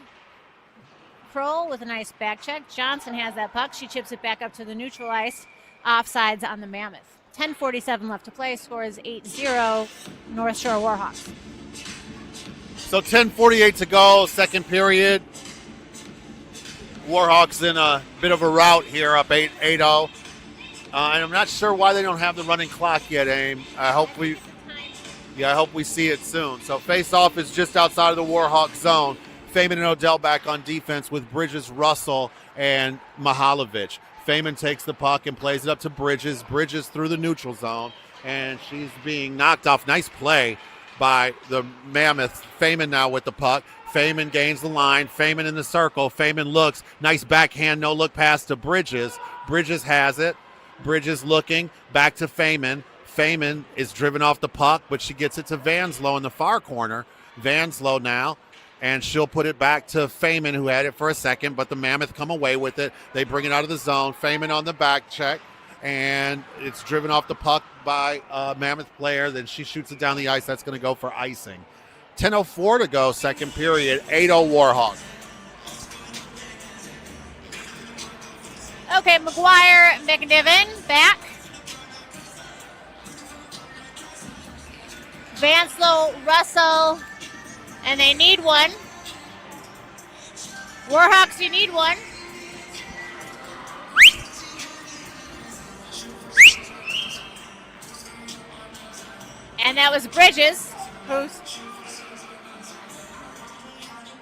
Kroll with a nice back check. Johnson has that puck. She chips it back up to the neutral ice. Offsides on the Mammoth. 10:47 left to play. Score is 8-0 North Shore Warhawks. So 10:48 to go, second period. Warhawks in a bit of a rout here, up 8-0. And I'm not sure why they don't have the running clock yet, Aim. I hope we see it soon. So face-off is just outside of the Warhawk zone. Feynman and Odell back on defense with Bridges, Russell, and Mihalovic. Feynman takes the puck and plays it up to Bridges. Bridges through the neutral zone, and she's being knocked off. Nice play by the Mammoth. Feynman now with the puck. Feynman gains the line. Feynman in the circle. Feynman looks. Nice backhand, no-look pass to Bridges. Bridges has it. Bridges looking. Back to Feynman. Feynman is driven off the puck, but she gets it to Vanslow in the far corner. Vanslow now, and she'll put it back to Feynman, who had it for a second, but the Mammoth come away with it. They bring it out of the zone. Feynman on the back check, and it's driven off the puck by a Mammoth player. Then she shoots it down the ice. That's going to go for icing. 10:04 to go, second period. 8-0 Warhawks. Okay, McGuire, McNiven back. Vanslow, Russell, and they need one. Warhawks, you need one. And that was Bridges.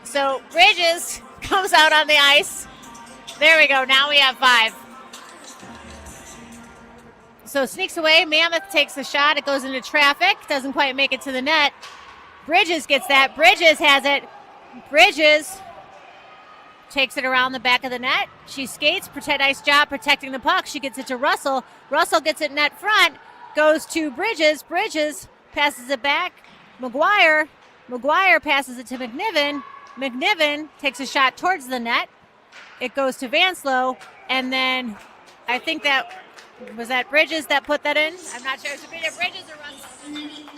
So Bridges comes out on the ice. There we go. Now we have 5. So sneaks away. Mammoth takes the shot. It goes into traffic. Doesn't quite make it to the net. Bridges gets that. Bridges has it. Bridges takes it around the back of the net. She skates. Nice job protecting the puck. She gets it to Russell. Russell gets it net front. Goes to Bridges. Bridges passes it back. McGuire passes it to McNiven. McNiven takes a shot towards the net. It goes to Vanslow. And then I think that was that Bridges that put that in. I'm not sure. It's either Bridges or Russell.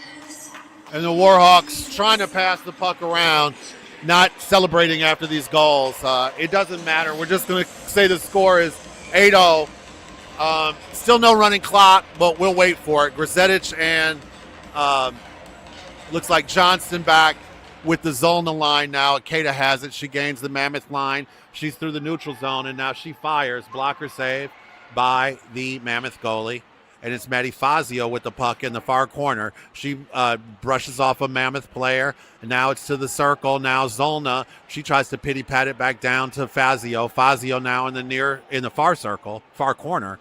And the Warhawks trying to pass the puck around, not celebrating after these goals. It doesn't matter. We're just going to say the score is 8-0. Still no running clock, but we'll wait for it. Grzetic and looks like Johnston back with the Zolna line now. Akeda has it. She gains the Mammoth line. She's through the neutral zone, and now she fires. Blocker save by the Mammoth goalie. And it's Maddie Fazio with the puck in the far corner. She brushes off a Mammoth player. And now it's to the circle. Now Zolna, she tries to pity-pat it back down to Fazio. Fazio now in the far circle, far corner.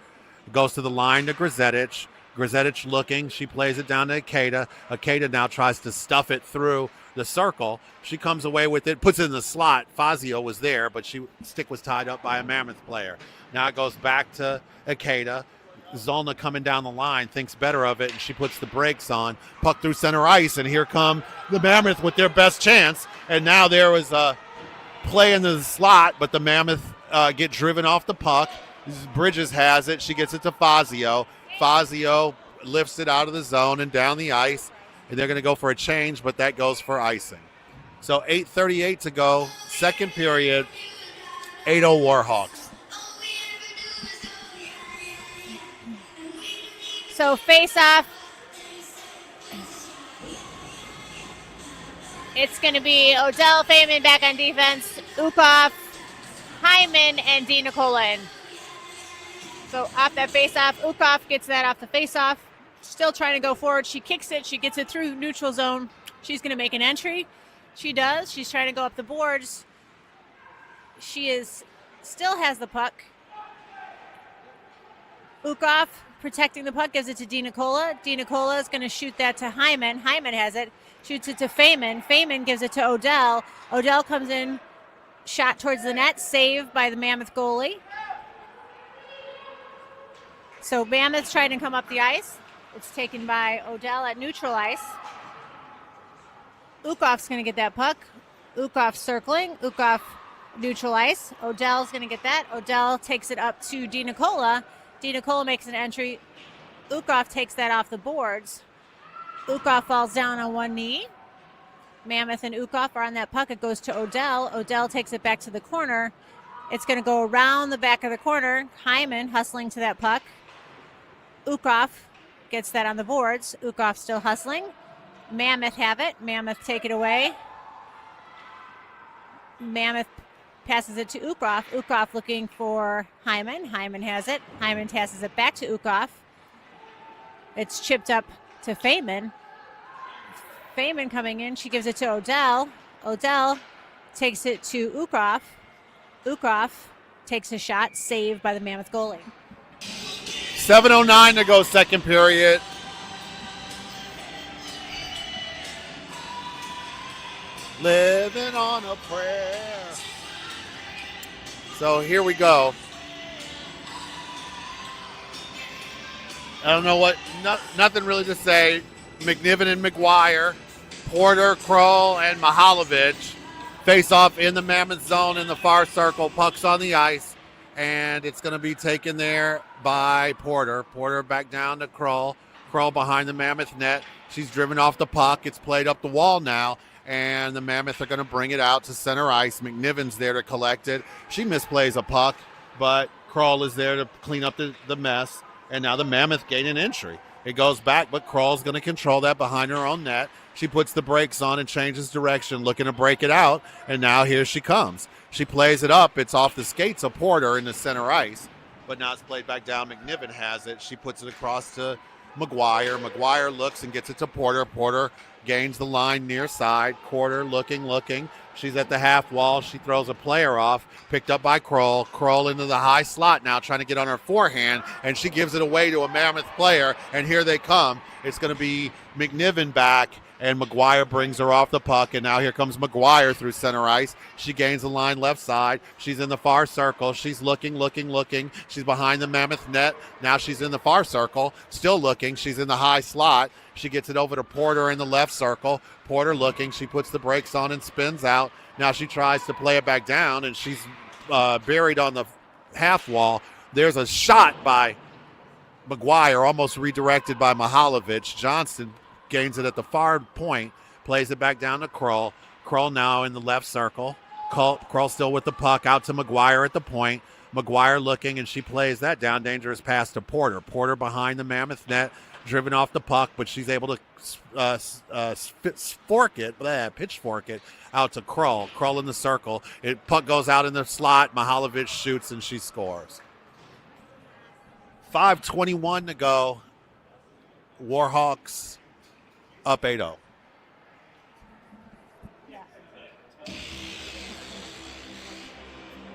Goes to the line to Grzetic. Grzetic looking. She plays it down to Akeda. Akeda now tries to stuff it through the circle. She comes away with it, puts it in the slot. Fazio was there, but stick was tied up by a Mammoth player. Now it goes back to Akeda. Zolna coming down the line, thinks better of it, and she puts the brakes on. Puck through center ice, and here come the Mammoth with their best chance. And now there was a play in the slot, but the Mammoth get driven off the puck. Bridges has it. She gets it to Fazio. Fazio lifts it out of the zone and down the ice. And they're going to go for a change, but that goes for icing. So 8:38 to go, second period, 8-0 Warhawks. So face-off, it's going to be Odell Feynman back on defense, Ukov, Hyman, and D. Nicola in. So off that face-off, Ukov gets that off the face-off. Still trying to go forward. She kicks it. She gets it through neutral zone. She's going to make an entry. She does. She's trying to go up the boards. She still has the puck. Ukov protecting the puck, gives it to D. Nicola. D. Nicola is going to shoot that to Hyman. Hyman has it. Shoots it to Feynman. Feynman gives it to Odell. Odell comes in, shot towards the net, saved by the Mammoth goalie. So Mammoth's trying to come up the ice. It's taken by Odell at neutral ice. Ukoff's going to get that puck. Ukoff circling. Ukoff neutral ice. Odell's going to get that. Odell takes it up to DiNicola. DiNicola makes an entry. Ukoff takes that off the boards. Ukoff falls down on one knee. Mammoth and Ukoff are on that puck. It goes to Odell. Odell takes it back to the corner. It's going to go around the back of the corner. Hyman hustling to that puck. Ukoff gets that on the boards. Ukoff still hustling. Mammoth have it. Mammoth take it away. Mammoth passes it to Ukoff. Ukoff looking for Hyman. Hyman has it. Hyman passes it back to Ukoff. It's chipped up to Feynman. Feynman coming in. She gives it to Odell. Odell takes it to Ukoff. Ukoff takes a shot, saved by the Mammoth goalie. 7:09 to go, second period. Living on a prayer. So here we go. I don't know what, nothing really to say. McNiven and McGuire, Porter, Kroll, and Mihalovic face off in the Mammoth zone in the far circle. Puck's on the ice, and it's going to be taken there by Porter. Porter back down to Kroll. Kroll behind the Mammoth net. She's driven off the puck. It's played up the wall now, and the Mammoth are going to bring it out to center ice. McNiven's there to collect it. She misplays a puck, but Kroll is there to clean up the mess, and now the Mammoth gain an entry. It goes back, but Kroll's going to control that behind her own net. She puts the brakes on and changes direction, looking to break it out, and now here she comes. She plays it up. It's off the skates of Porter in the center ice, but now it's played back down. McNiven has it. She puts it across to McGuire. McGuire looks and gets it to Porter. Porter gains the line near side. Porter looking. She's at the half wall. She throws a player off, picked up by Kroll. Kroll into the high slot now, trying to get on her forehand, and she gives it away to a Mammoth player, and here they come. It's going to be McNiven back, and McGuire brings her off the puck, and now here comes McGuire through center ice. She gains the line left side. She's in the far circle. She's looking. She's behind the Mammoth net. Now she's in the far circle, still looking. She's in the high slot. She gets it over to Porter in the left circle. Porter looking. She puts the brakes on and spins out. Now she tries to play it back down, and she's buried on the half wall. There's a shot by McGuire, almost redirected by Mihalovic. Johnston gains it at the far point, plays it back down to Kroll. Kroll now in the left circle. Kroll still with the puck out to McGuire at the point. McGuire looking, and she plays that down. Dangerous pass to Porter. Porter behind the Mammoth net, driven off the puck, but she's able to pitchfork it out to Kroll. Kroll in the circle. Puck goes out in the slot. Mihalovic shoots, and she scores. 5:21 to go. Warhawks up 8-0.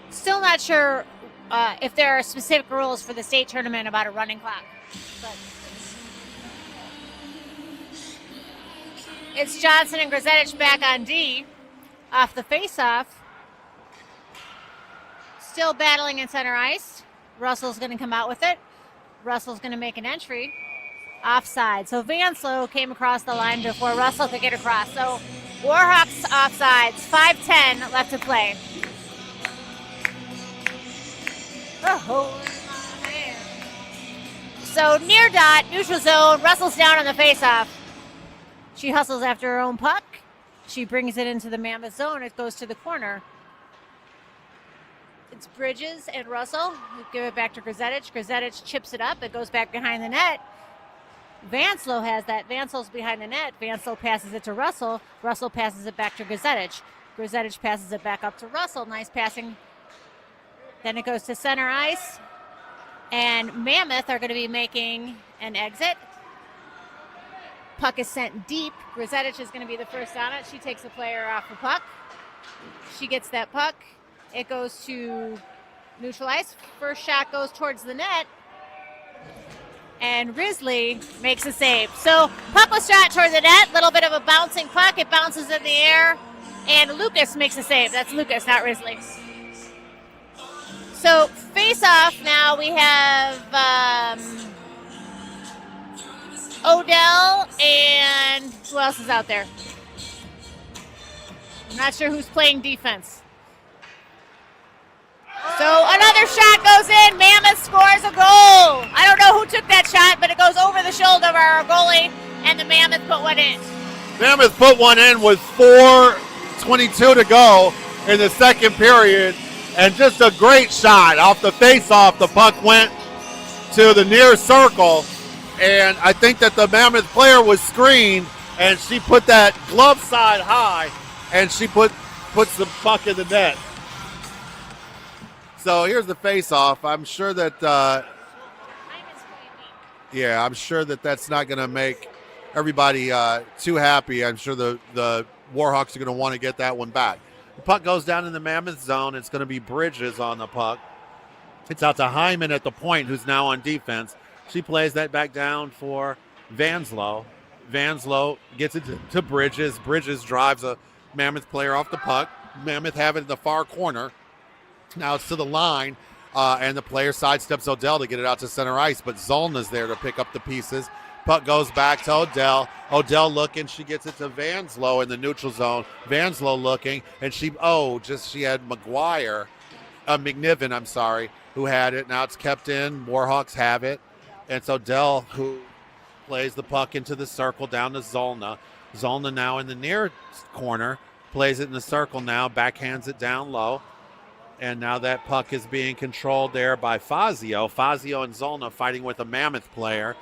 Still not sure if there are specific rules for the state tournament about a running clock. But it's Johnson and Grzetich back on D off the faceoff. Still battling in center ice. Russell's going to come out with it. Russell's going to make an entry. Offside. So Vanslow came across the line before Russell could get across. So Warhawks offsides. 5:10 left to play. Oh, man. So near dot, neutral zone. Russell's down on the faceoff. She hustles after her own puck. She brings it into the Mammoth zone. It goes to the corner. It's Bridges and Russell. We give it back to Grzetich. Grzetich chips it up. It goes back behind the net. Vanslow has that. Vanslow's behind the net. Vanslow passes it to Russell. Russell passes it back to Grzetich. Grzetich passes it back up to Russell. Nice passing. Then it goes to center ice. And Mammoth are going to be making an exit. Puck is sent deep. Grzetich is going to be the first on it. She takes the player off the puck. She gets that puck. It goes to neutral ice. First shot goes towards the net. And Risley makes a save. So puck was shot toward the net. Little bit of a bouncing puck. It bounces in the air. And Lucas makes a save. That's Lucas, not Risley. So face off now we have Odell and who else is out there? I'm not sure who's playing defense. So another shot goes in. Mammoth scores a goal. I don't know who took that shot, but it goes over the shoulder of our goalie, and the Mammoth put one in. Mammoth put one in with 4:22 to go in the second period, and just a great shot off the face-off. The puck went to the near circle, and I think that the Mammoth player was screened, and she put that glove side high, and she puts the puck in the net. So here's the face-off. I'm sure that, I'm sure that that's not going to make everybody too happy. I'm sure the Warhawks are going to want to get that one back. The puck goes down in the Mammoth zone. It's going to be Bridges on the puck. It's out to Hyman at the point, who's now on defense. She plays that back down for Vanslow. Vanslow gets it to Bridges. Bridges drives a Mammoth player off the puck. Mammoth have it in the far corner. Now it's to the line, and the player sidesteps Odell to get it out to center ice, but Zollna's there to pick up the pieces. Puck goes back to Odell. Odell looking. She gets it to Vanslow in the neutral zone. Vanslow looking, and she had McNiven, who had it. Now it's kept in. Warhawks have it. And it's Odell who plays the puck into the circle down to Zollna. Zollna now in the near corner. Plays it in the circle now. Backhands it down low. And now that puck is being controlled there by Fazio. Fazio and Zollna fighting with a Mammoth player.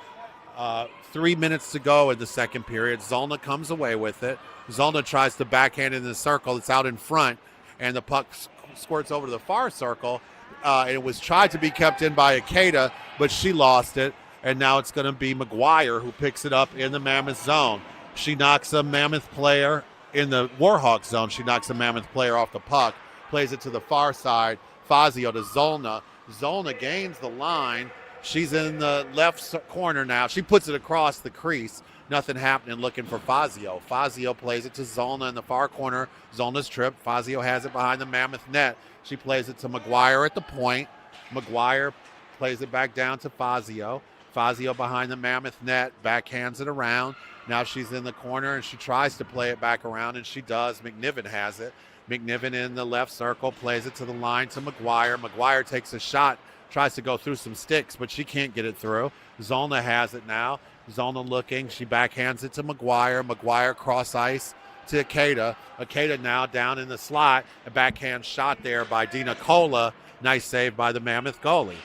3 minutes to go in the second period. Zollna comes away with it. Zollna tries to backhand in the circle. It's out in front, and the puck squirts over to the far circle. It was tried to be kept in by Ikeda, but she lost it, and now it's going to be McGuire who picks it up in the Mammoth zone. She knocks a Mammoth player in the Warhawk zone. She knocks a Mammoth player off the puck, plays it to the far side. Fazio to Zollna. Zollna gains the line. She's in the left corner now. She puts it across the crease. Nothing happening, looking for Fazio. Fazio plays it to Zollna in the far corner. Zollna's tripped. Fazio has it behind the Mammoth net. She plays it to McGuire at the point. McGuire plays it back down to Fazio. Fazio behind the Mammoth net, backhands it around. Now she's in the corner, and she tries to play it back around, and she does. McNiven has it. McNiven in the left circle, plays it to the line to McGuire. McGuire takes a shot, tries to go through some sticks, but she can't get it through. Zollna has it now. Zollna looking. She backhands it to McGuire. McGuire cross ice to Ikeda. Ikeda now down in the slot. A backhand shot there by Dina Cola. Nice save by the Mammoth goalie.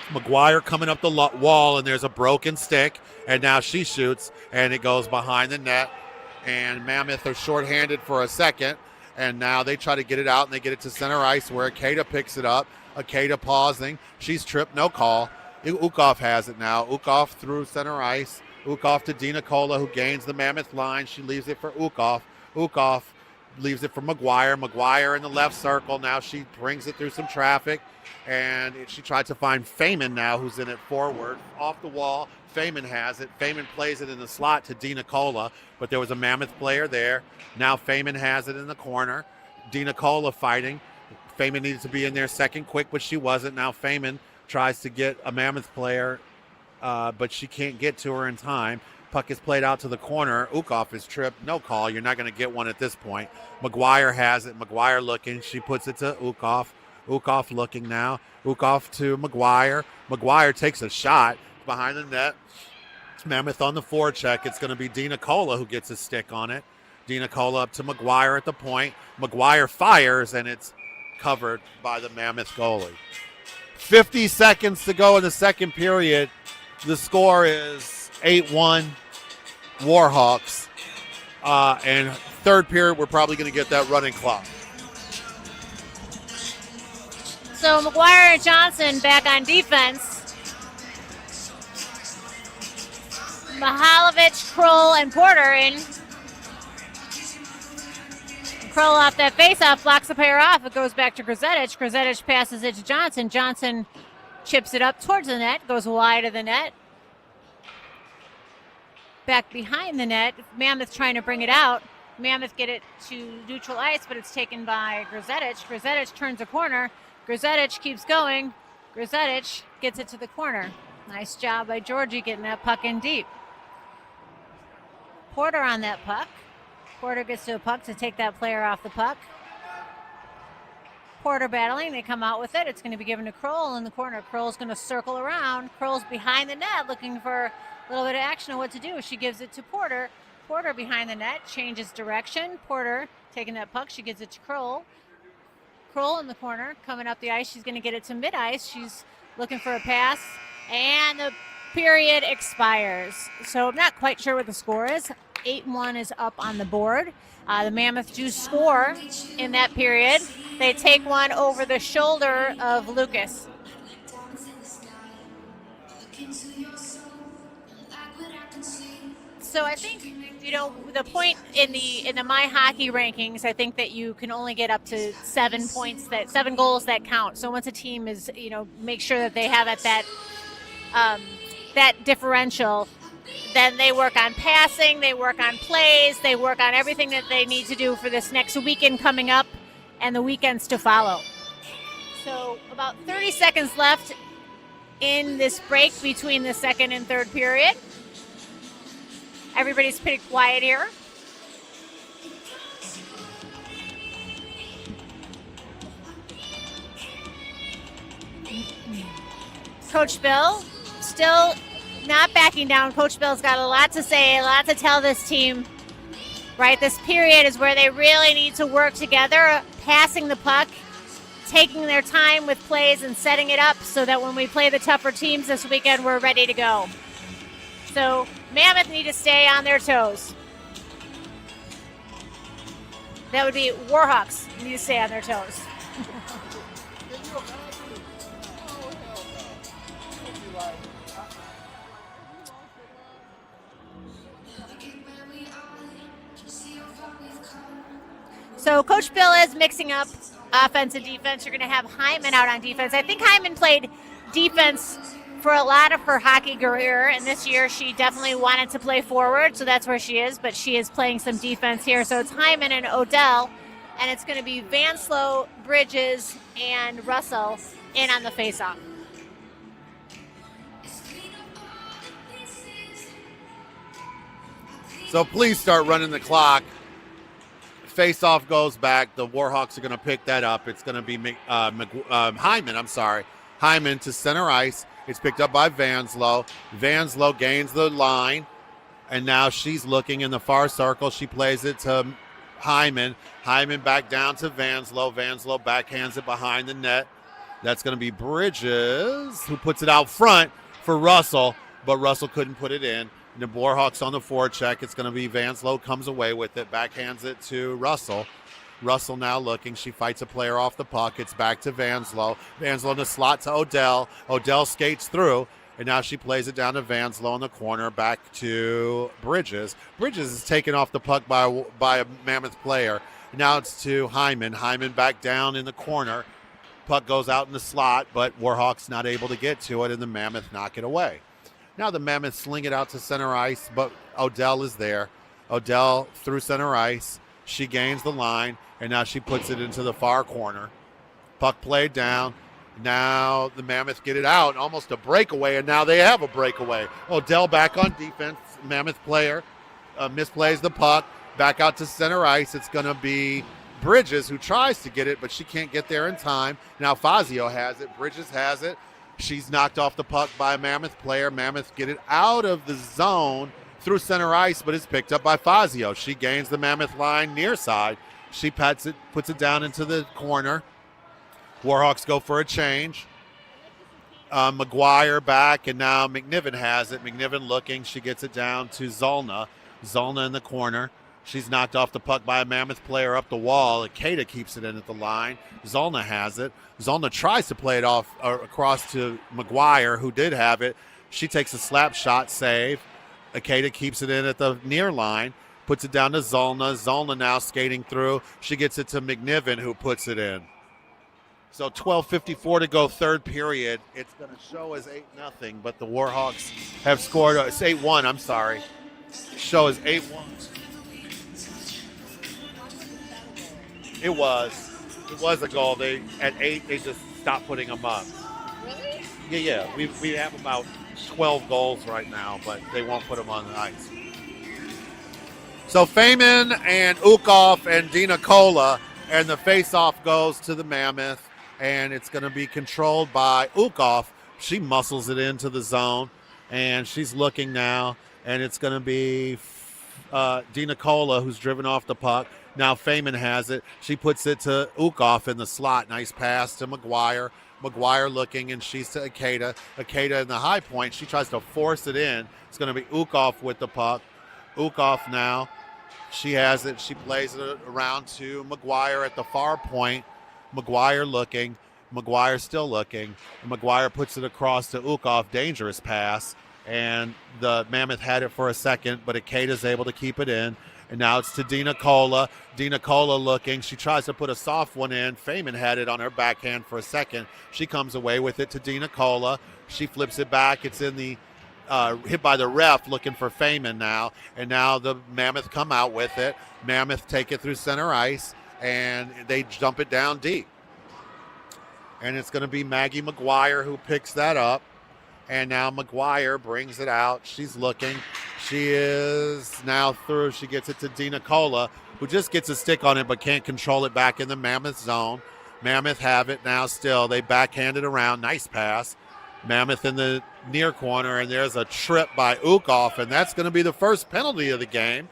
McGuire coming up the wall, and there's a broken stick, and now she shoots, and it goes behind the net. And Mammoth are shorthanded for a second, and now they try to get it out, and they get it to center ice where Ikeda picks it up. Ikeda pausing. She's tripped, no call. Ukov has it now. Ukov through center ice. Ukov to Dina Cola, who gains the Mammoth line. She leaves it for Ukov. Ukov leaves it for McGuire. McGuire in the left circle. Now she brings it through some traffic, and she tried to find Feynman now, who's in it forward. Off the wall, Feynman has it. Feynman plays it in the slot to Dina Cola, but there was a Mammoth player there. Now Feynman has it in the corner. Dina Cola fighting. Feynman needed to be in there second quick, but she wasn't. Now Feynman tries to get a Mammoth player, but she can't get to her in time. Puck is played out to the corner. Ukov is tripped. No call. You're not going to get one at this point. McGuire has it. McGuire looking. She puts it to Ukov. Ukov looking now. Ukov to McGuire. McGuire takes a shot behind the net. Mammoth on the forecheck. It's going to be Dina Cola who gets a stick on it. Dina Cola up to McGuire at the point. McGuire fires, and it's covered by the Mammoth goalie. 50 seconds to go in the second period. The score is 8-1 Warhawks. And third period, we're probably going to get that running clock. So McGuire and Johnson back on defense. Mihalovic, Kroll, and Porter in. Kroll off that faceoff, blocks the player off. It goes back to Grzetic. Grzetic passes it to Johnson. Johnson chips it up towards the net, goes wide of the net. Back behind the net, Mammoth trying to bring it out. Mammoth get it to neutral ice, but it's taken by Grzetic. Grzetic turns a corner. Grzetic keeps going. Grzetic gets it to the corner. Nice job by Georgie getting that puck in deep. Porter on that puck. Porter gets to a puck to take that player off the puck. Porter battling. They come out with it. It's going to be given to Kroll in the corner. Kroll's going to circle around. Kroll's behind the net looking for a little bit of action on what to do. She gives it to Porter. Porter behind the net changes direction. Porter taking that puck. She gives it to Kroll. Kroll in the corner coming up the ice. She's going to get it to mid-ice. She's looking for a pass. And the period expires. So I'm not quite sure what the score is. 8-1 is up on the board. The Mammoth do score in that period. They take one over the shoulder of Lucas. So I think, the point in the My Hockey rankings, I think that you can only get up to 7 goals that count. So once a team is, make sure that they have at that differential, then they work on passing, they work on plays, they work on everything that they need to do for this next weekend coming up and the weekends to follow. So about 30 seconds left in this break between the second and third period. Everybody's pretty quiet here. Coach Bill still not backing down. Coach Bill's got a lot to say, a lot to tell this team, right? This period is where they really need to work together, passing the puck, taking their time with plays and setting it up so that when we play the tougher teams this weekend, we're ready to go. So Mammoth need to stay on their toes. That would be Warhawks need to stay on their toes. So Coach Bill is mixing up offense and defense. You're going to have Hyman out on defense. I think Hyman played defense for a lot of her hockey career, and this year she definitely wanted to play forward, so that's where she is, but she is playing some defense here. So it's Hyman and Odell, and it's going to be Vanslow, Bridges, and Russell in on the faceoff. So please start running the clock. Face-off goes back. The Warhawks are going to pick that up. It's going to be Hyman. Hyman to center ice. It's picked up by Vanslow. Vanslow gains the line, and now she's looking in the far circle. She plays it to Hyman. Hyman back down to Vanslow. Vanslow backhands it behind the net. That's going to be Bridges, who puts it out front for Russell, but Russell couldn't put it in. The Warhawks on the forecheck. It's going to be Vanslow comes away with it, backhands it to Russell. Russell now looking. She fights a player off the puck. It's back to Vanslow. Vanslow in the slot to Odell. Odell skates through, and now she plays it down to Vanslow in the corner, back to Bridges. Bridges is taken off the puck by a Mammoth player. Now it's to Hyman. Hyman back down in the corner. Puck goes out in the slot, but Warhawks not able to get to it, and the Mammoth knock it away. Now the Mammoth sling it out to center ice, but Odell is there. Odell through center ice. She gains the line, and now she puts it into the far corner. Puck played down. Now the Mammoth get it out, almost a breakaway, and now they have a breakaway. Odell back on defense. Mammoth player misplays the puck. Back out to center ice. It's going to be Bridges who tries to get it, but she can't get there in time. Now Fazio has it. Bridges has it. She's knocked off the puck by a Mammoth player. Mammoth get it out of the zone through center ice, but it's picked up by Fazio. She gains the Mammoth line near side. She puts it down into the corner. Warhawks go for a change. McGuire back, and now McNiven has it. McNiven looking. She gets it down to Zollner. Zollner in the corner. She's knocked off the puck by a Mammoth player up the wall. Akeda keeps it in at the line. Zollner has it. Zollner tries to play it off across to McGuire, who did have it. She takes a slap shot save. Akeda keeps it in at the near line, puts it down to Zollner. Zollner now skating through. She gets it to McNiven, who puts it in. So 12:54 to go, third period. It's going to show as 8-0, but the Warhawks have scored. It's 8-1, I'm sorry. Show is 8-1. It was a goal. At 8, they just stopped putting them up. Really? Yeah. We have about 12 goals right now, but they won't put them on the ice. So Feynman and Ukov and Dina Kola, and the face-off goes to the Mammoth, and it's going to be controlled by Ukov. She muscles it into the zone, and she's looking now, and it's going to be Dina Kola who's driven off the puck. Now Feynman has it. She puts it to Ukov in the slot. Nice pass to McGuire. McGuire looking, and she's to Ikeda. Ikeda in the high point. She tries to force it in. It's going to be Ukov with the puck. Ukov now. She has it. She plays it around to McGuire at the far point. McGuire looking. McGuire still looking. And McGuire puts it across to Ukov. Dangerous pass. And the Mammoth had it for a second, but Ikeda's able to keep it in. And now it's to Dina Kola. Dina Kola looking. She tries to put a soft one in. Feynman had it on her backhand for a second. She comes away with it to Dina Kola. She flips it back. It's in the hit by the ref, looking for Feynman now. And now the Mammoth come out with it. Mammoth take it through center ice, and they dump it down deep. And it's going to be Maggie McGuire who picks that up. And now McGuire brings it out. She's looking. She is now through. She gets it to Dina Kola, who just gets a stick on it but can't control it back in the Mammoth zone. Mammoth have it now still. They backhand it around. Nice pass. Mammoth in the near corner, and there's a trip by Ukov, and that's going to be the first penalty of the game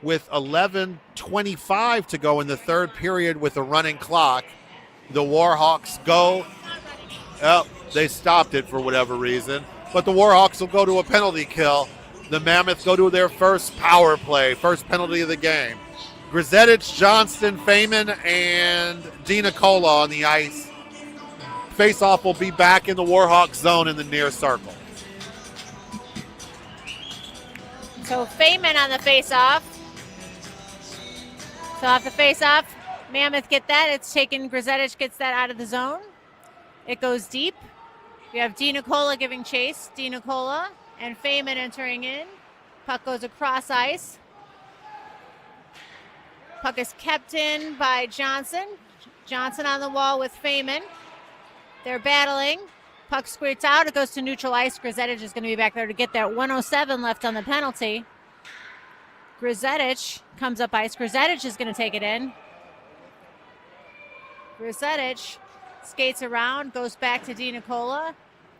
with 11:25 to go in the third period with a running clock. The Warhawks go. Oh, they stopped it for whatever reason, but the Warhawks will go to a penalty kill. The Mammoth go to their first power play, first penalty of the game. Grzetich, Johnston, Feynman, and Dina Kola on the ice. Face-off will be back in the Warhawks zone in the near circle. So Feynman on the face-off. So off the face-off, Mammoth get that. It's taken. Grzetich gets that out of the zone. It goes deep. We have Dina Kola giving chase. Dina Kola and Feynman entering in. Puck goes across ice. Puck is kept in by Johnson. Johnson on the wall with Feynman. They're battling. Puck squirts out. It goes to neutral ice. Grzetich is going to be back there to get that. 1:07 left on the penalty. Grzetich comes up ice. Grzetich is going to take it in. Grzetich skates around, goes back to Dina Kola.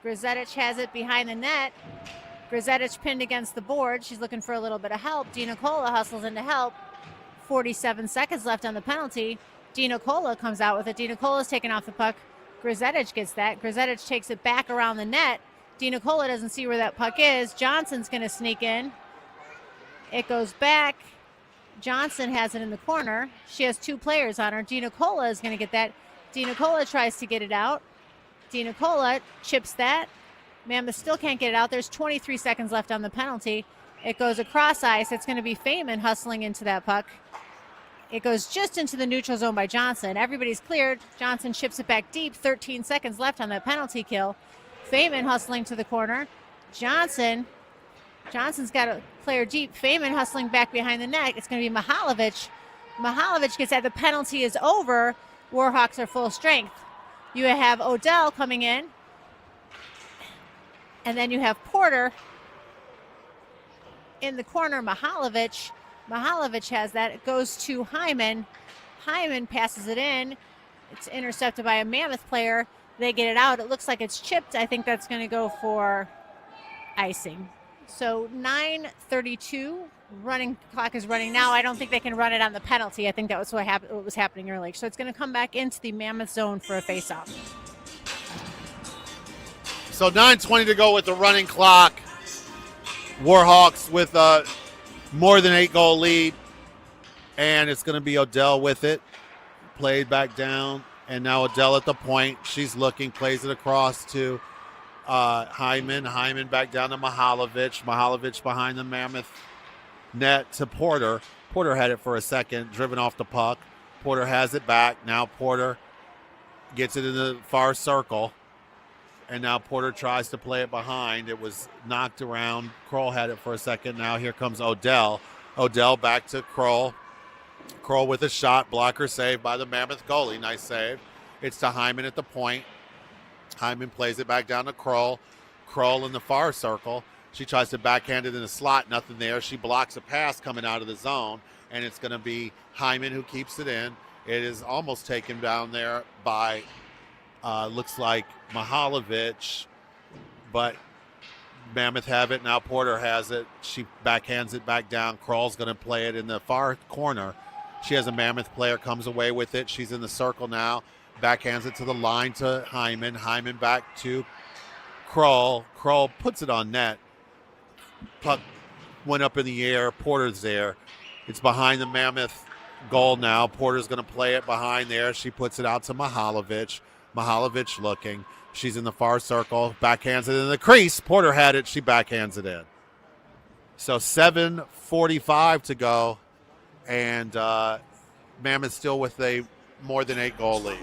Grzetich has it behind the net. Grzetich pinned against the board. She's looking for a little bit of help. Dina Kola hustles in to help. 47 seconds left on the penalty. Dina Kola comes out with it. Dina Kola's taken off the puck. Grzetich gets that. Grzetich takes it back around the net. Dina Kola doesn't see where that puck is. Johnson's going to sneak in. It goes back. Johnson has it in the corner. She has two players on her. Dina Kola is going to get that. Dina Kola tries to get it out. Dina Kola chips that. Mammoth still can't get it out. There's 23 seconds left on the penalty. It goes across ice. It's going to be Feynman hustling into that puck. It goes just into the neutral zone by Johnson. Everybody's cleared. Johnson chips it back deep. 13 seconds left on that penalty kill. Feynman hustling to the corner. Johnson's got a player deep. Feynman hustling back behind the net. It's going to be Mihalovic. Mihalovic gets that. The penalty is over. Warhawks are full strength. You have Odell coming in. And then you have Porter in the corner. Mihalovic has that. It goes to Hyman. Hyman passes it in. It's intercepted by a Mammoth player. They get it out. It looks like it's chipped. I think that's going to go for icing. So 9:32. Running clock is running now. I don't think they can run it on the penalty. I think that was what was happening earlier. So it's going to come back into the Mammoth zone for a face-off. So 9:20 to go with the running clock. Warhawks with a more than 8-goal lead. And it's going to be Odell with it. Played back down. And now Odell at the point. She's looking, plays it across to Hyman. Hyman back down to Mihalovic. Mihalovic behind the Mammoth net to Porter. Porter had it for a second, driven off the puck. Porter has it back. Now Porter gets it in the far circle. And now Porter tries to play it behind. It was knocked around. Kroll had it for a second. Now here comes Odell. Odell back to Kroll. Kroll with a shot. Blocker saved by the Mammoth goalie. Nice save. It's to Hyman at the point. Hyman plays it back down to Kroll. Kroll in the far circle. She tries to backhand it in the slot, nothing there. She blocks a pass coming out of the zone, and it's going to be Hyman who keeps it in. It is almost taken down there by, looks like Mihalovic, but Mammoth have it. Now Porter has it. She backhands it back down. Kroll's going to play it in the far corner. She has a Mammoth player, comes away with it. She's in the circle now. Backhands it to the line to Hyman. Hyman back to Kroll. Kroll puts it on net. Puck went up in the air. Porter's there. It's behind the Mammoth goal now. Porter's going to play it behind there. She puts it out to Mihalovic. Mihalovic looking. She's in the far circle. Backhands it in the crease. Porter had it. She backhands it in. So 7:45 to go. And Mammoth still with a more than 8-goal lead.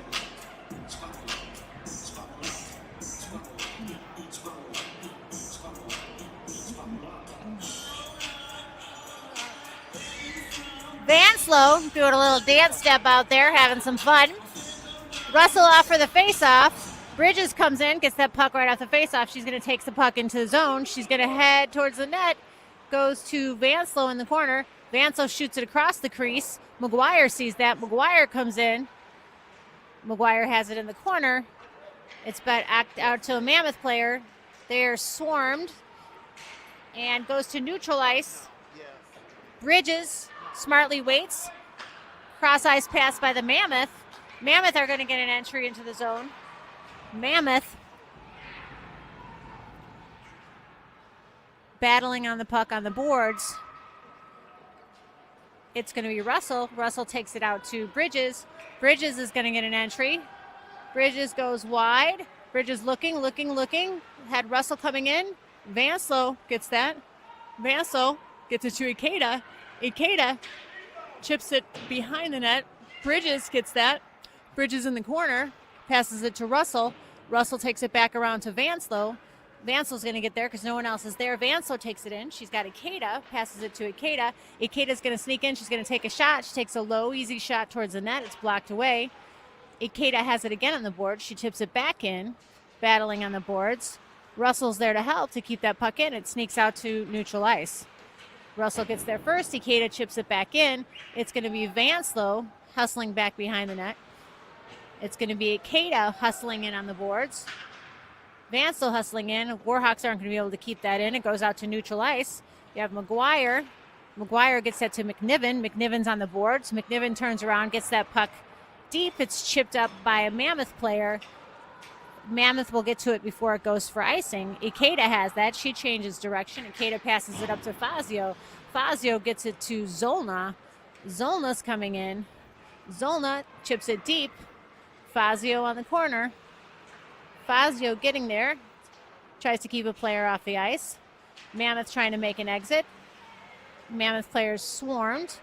Vanslow doing a little dance step out there, having some fun. Russell off for the face-off. Bridges comes in, gets that puck right off the face-off. She's going to take the puck into the zone. She's going to head towards the net. Goes to Vanslow in the corner. Vanslow shoots it across the crease. McGuire sees that. McGuire comes in. McGuire has it in the corner. It's back out to a Mammoth player. They're swarmed and goes to neutral ice. Bridges smartly waits. Cross ice pass by the Mammoth. Mammoth are going to get an entry into the zone. Mammoth battling on the puck on the boards. It's going to be Russell. Russell takes it out to Bridges. Bridges is going to get an entry. Bridges goes wide. Bridges looking. Had Russell coming in. Vanslow gets that. Vanslow gets it to Ikeda. Ikeda chips it behind the net. Bridges gets that. Bridges in the corner. Passes it to Russell. Russell takes it back around to Vanslow. Vanslow's going to get there because no one else is there. Vanslow takes it in. She's got Ikeda. Passes it to Ikeda. Ikeda's going to sneak in. She's going to take a shot. She takes a low, easy shot towards the net. It's blocked away. Ikeda has it again on the board. She tips it back in, battling on the boards. Russell's there to help to keep that puck in. It sneaks out to neutral ice. Russell gets there first. Ikeda chips it back in. It's going to be Vanslow hustling back behind the net. It's going to be Ikeda hustling in on the boards. Vanslow hustling in. Warhawks aren't going to be able to keep that in. It goes out to neutral ice. You have McGuire. McGuire gets that to McNiven. McNiven's on the boards. McNiven turns around, gets that puck deep. It's chipped up by a Mammoth player. Mammoth will get to it before it goes for icing. Ikeda has that. She changes direction. Ikeda passes it up to Fazio. Fazio gets it to Zolna. Zolna's coming in. Zolna chips it deep. Fazio on the corner. Fazio getting there. Tries to keep a player off the ice. Mammoth trying to make an exit. Mammoth players swarmed.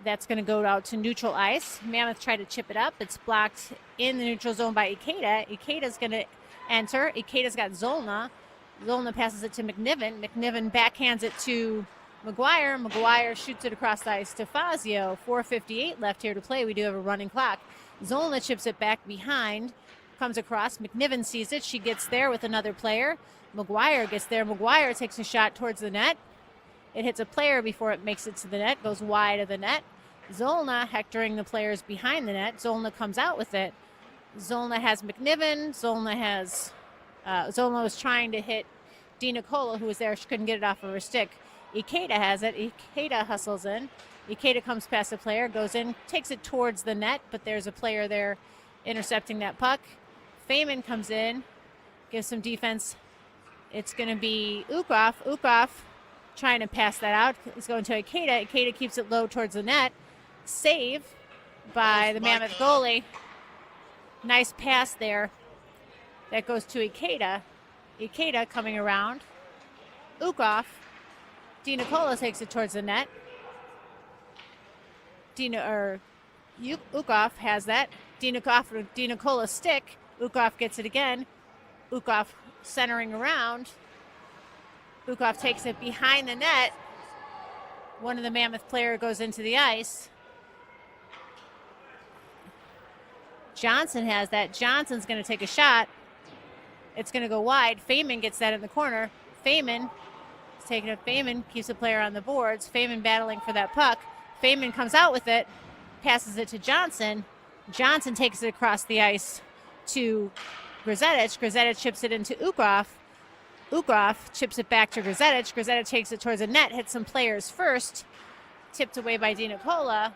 That's going to go out to neutral ice. Mammoth tried to chip it up. It's blocked in the neutral zone by Ikeda. Ikeda's going to enter. Ikeda's got Zolna. Zolna passes it to McNiven. McNiven backhands it to McGuire. McGuire shoots it across the ice to Fazio. 4:58 left here to play. We do have a running clock. Zolna chips it back behind. Comes across. McNiven sees it. She gets there with another player. McGuire gets there. McGuire takes a shot towards the net. It hits a player before it makes it to the net. Goes wide of the net. Zolna hectoring the players behind the net. Zolna comes out with it. Zolna has McNiven. Zolna was trying to hit Dina Cola, who was there. She couldn't get it off of her stick. Ikeda has it. Ikeda hustles in. Ikeda comes past the player, goes in, takes it towards the net, but there's a player there intercepting that puck. Feynman comes in, gives some defense. It's going to be Ukov. Ukov trying to pass that out. It's going to Ikeda. Ikeda keeps it low towards the net. Save by the Mammoth goalie. Nice pass there. That goes to Ikeda. Ikeda coming around. Ukov. Dina Cola takes it towards the net. Ukov has that. Dina Cola's stick. Ukov gets it again. Ukov centering around. Ukov takes it behind the net. One of the Mammoth player goes into the ice. Johnson has that. Johnson's going to take a shot. It's going to go wide. Feynman gets that in the corner. Feynman is taking up. Feynman keeps a player on the boards. Feynman battling for that puck. Feynman comes out with it, passes it to Johnson. Johnson takes it across the ice to Grzetic. Grzetic chips it into Ukrof. Ukrof chips it back to Grzetic. Grzetic takes it towards the net, hits some players first. Tipped away by Dinacola.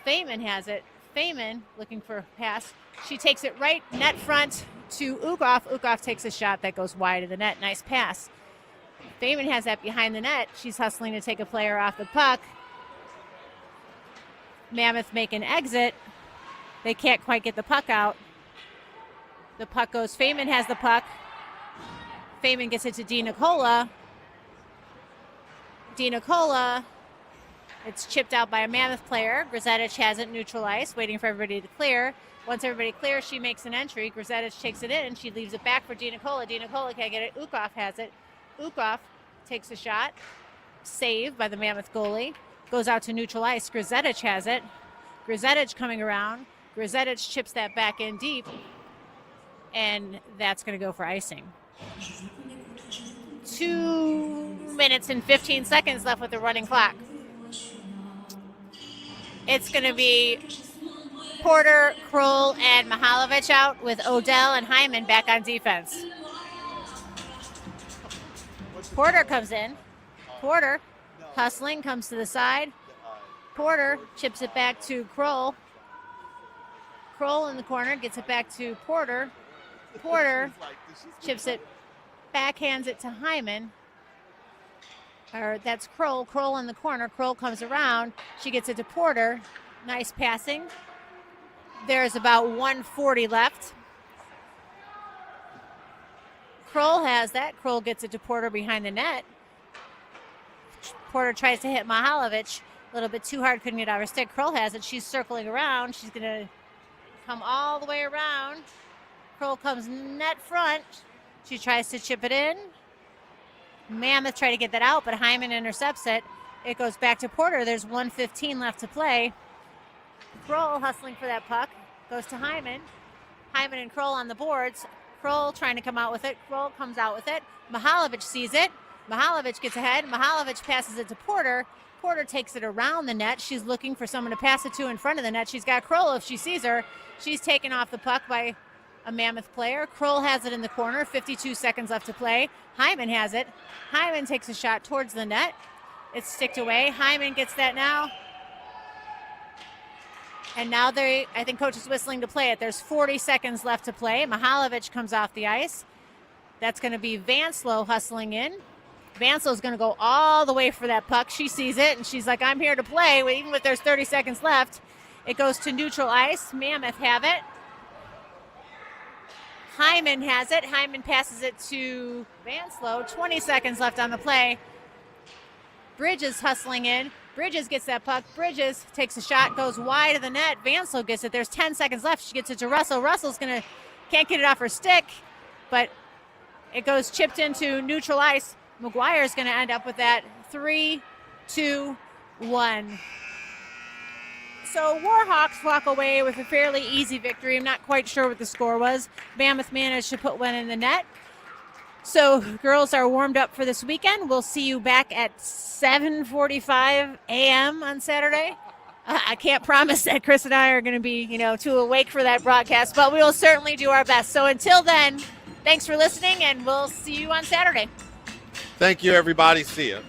Feynman has it. Feynman looking for a pass. She takes it right net front to Ukrof. Ukrof takes a shot that goes wide of the net. Nice pass. Feynman has that behind the net. She's hustling to take a player off the puck. Mammoth make an exit. They can't quite get the puck out. The puck goes. Feynman has the puck. Feynman gets it to Dinacola. Dinacola. It's chipped out by a Mammoth player. Grzetic has it neutral ice, waiting for everybody to clear. Once everybody clears, she makes an entry. Grzetic takes it in. She leaves it back for Dinacola. Dinacola can't get it. Ukrof has it. Ukrof takes a shot. Saved by the Mammoth goalie. Goes out to neutral ice. Grzetic has it. Grzetic coming around. Grzetic chips that back in deep. And that's going to go for icing. 2 minutes and 15 seconds left with the running clock. It's going to be Porter, Kroll, and Mihalovic out with Odell and Hyman back on defense. Porter comes in. Porter, hustling, comes to the side. Porter chips it back to Kroll. Kroll in the corner, gets it back to Porter. Porter chips it, backhands it to Hyman. Or that's Kroll. Kroll in the corner. Kroll comes around. She gets it to Porter. Nice passing. There's about 1:40 left. Kroll has that. Kroll gets it to Porter behind the net. Porter tries to hit Mihalovic. A little bit too hard, couldn't get out of her stick. Kroll has it. She's circling around. She's going to come all the way around. Kroll comes net front. She tries to chip it in. Mammoth tried to get that out, but Hyman intercepts it. It goes back to Porter. There's 1:15 left to play. Kroll hustling for that puck. Goes to Hyman. Hyman and Kroll on the boards. Kroll trying to come out with it. Kroll comes out with it. Mihalovic sees it. Mihalovic gets ahead. Mihalovic passes it to Porter. Porter takes it around the net. She's looking for someone to pass it to in front of the net. She's got Kroll if she sees her. She's taken off the puck by a Mammoth player. Kroll has it in the corner. 52 seconds left to play. Hyman has it. Hyman takes a shot towards the net. It's sticked away. Hyman gets that now. And now I think coach is whistling to play it. There's 40 seconds left to play. Mihalovic comes off the ice. That's going to be Vanslow hustling in. Vanslow's going to go all the way for that puck. She sees it, and she's like, I'm here to play. Even if there's 30 seconds left, it goes to neutral ice. Mammoth have it. Hyman has it. Hyman passes it to Vanslow. 20 seconds left on the play. Bridges hustling in. Bridges gets that puck. Bridges takes a shot, goes wide of the net. Vanslow gets it. There's 10 seconds left. She gets it to Russell. Russell's can't get it off her stick, but it goes chipped into neutral ice. McGuire's going to end up with that. 3, 2, 1. So Warhawks walk away with a fairly easy victory. I'm not quite sure what the score was. Mammoth managed to put one in the net. So girls are warmed up for this weekend. We'll see you back at 7:45 a.m. on Saturday. I can't promise that Chris and I are going to be, too awake for that broadcast, but we will certainly do our best. So until then, thanks for listening, and we'll see you on Saturday. Thank you, everybody. See ya.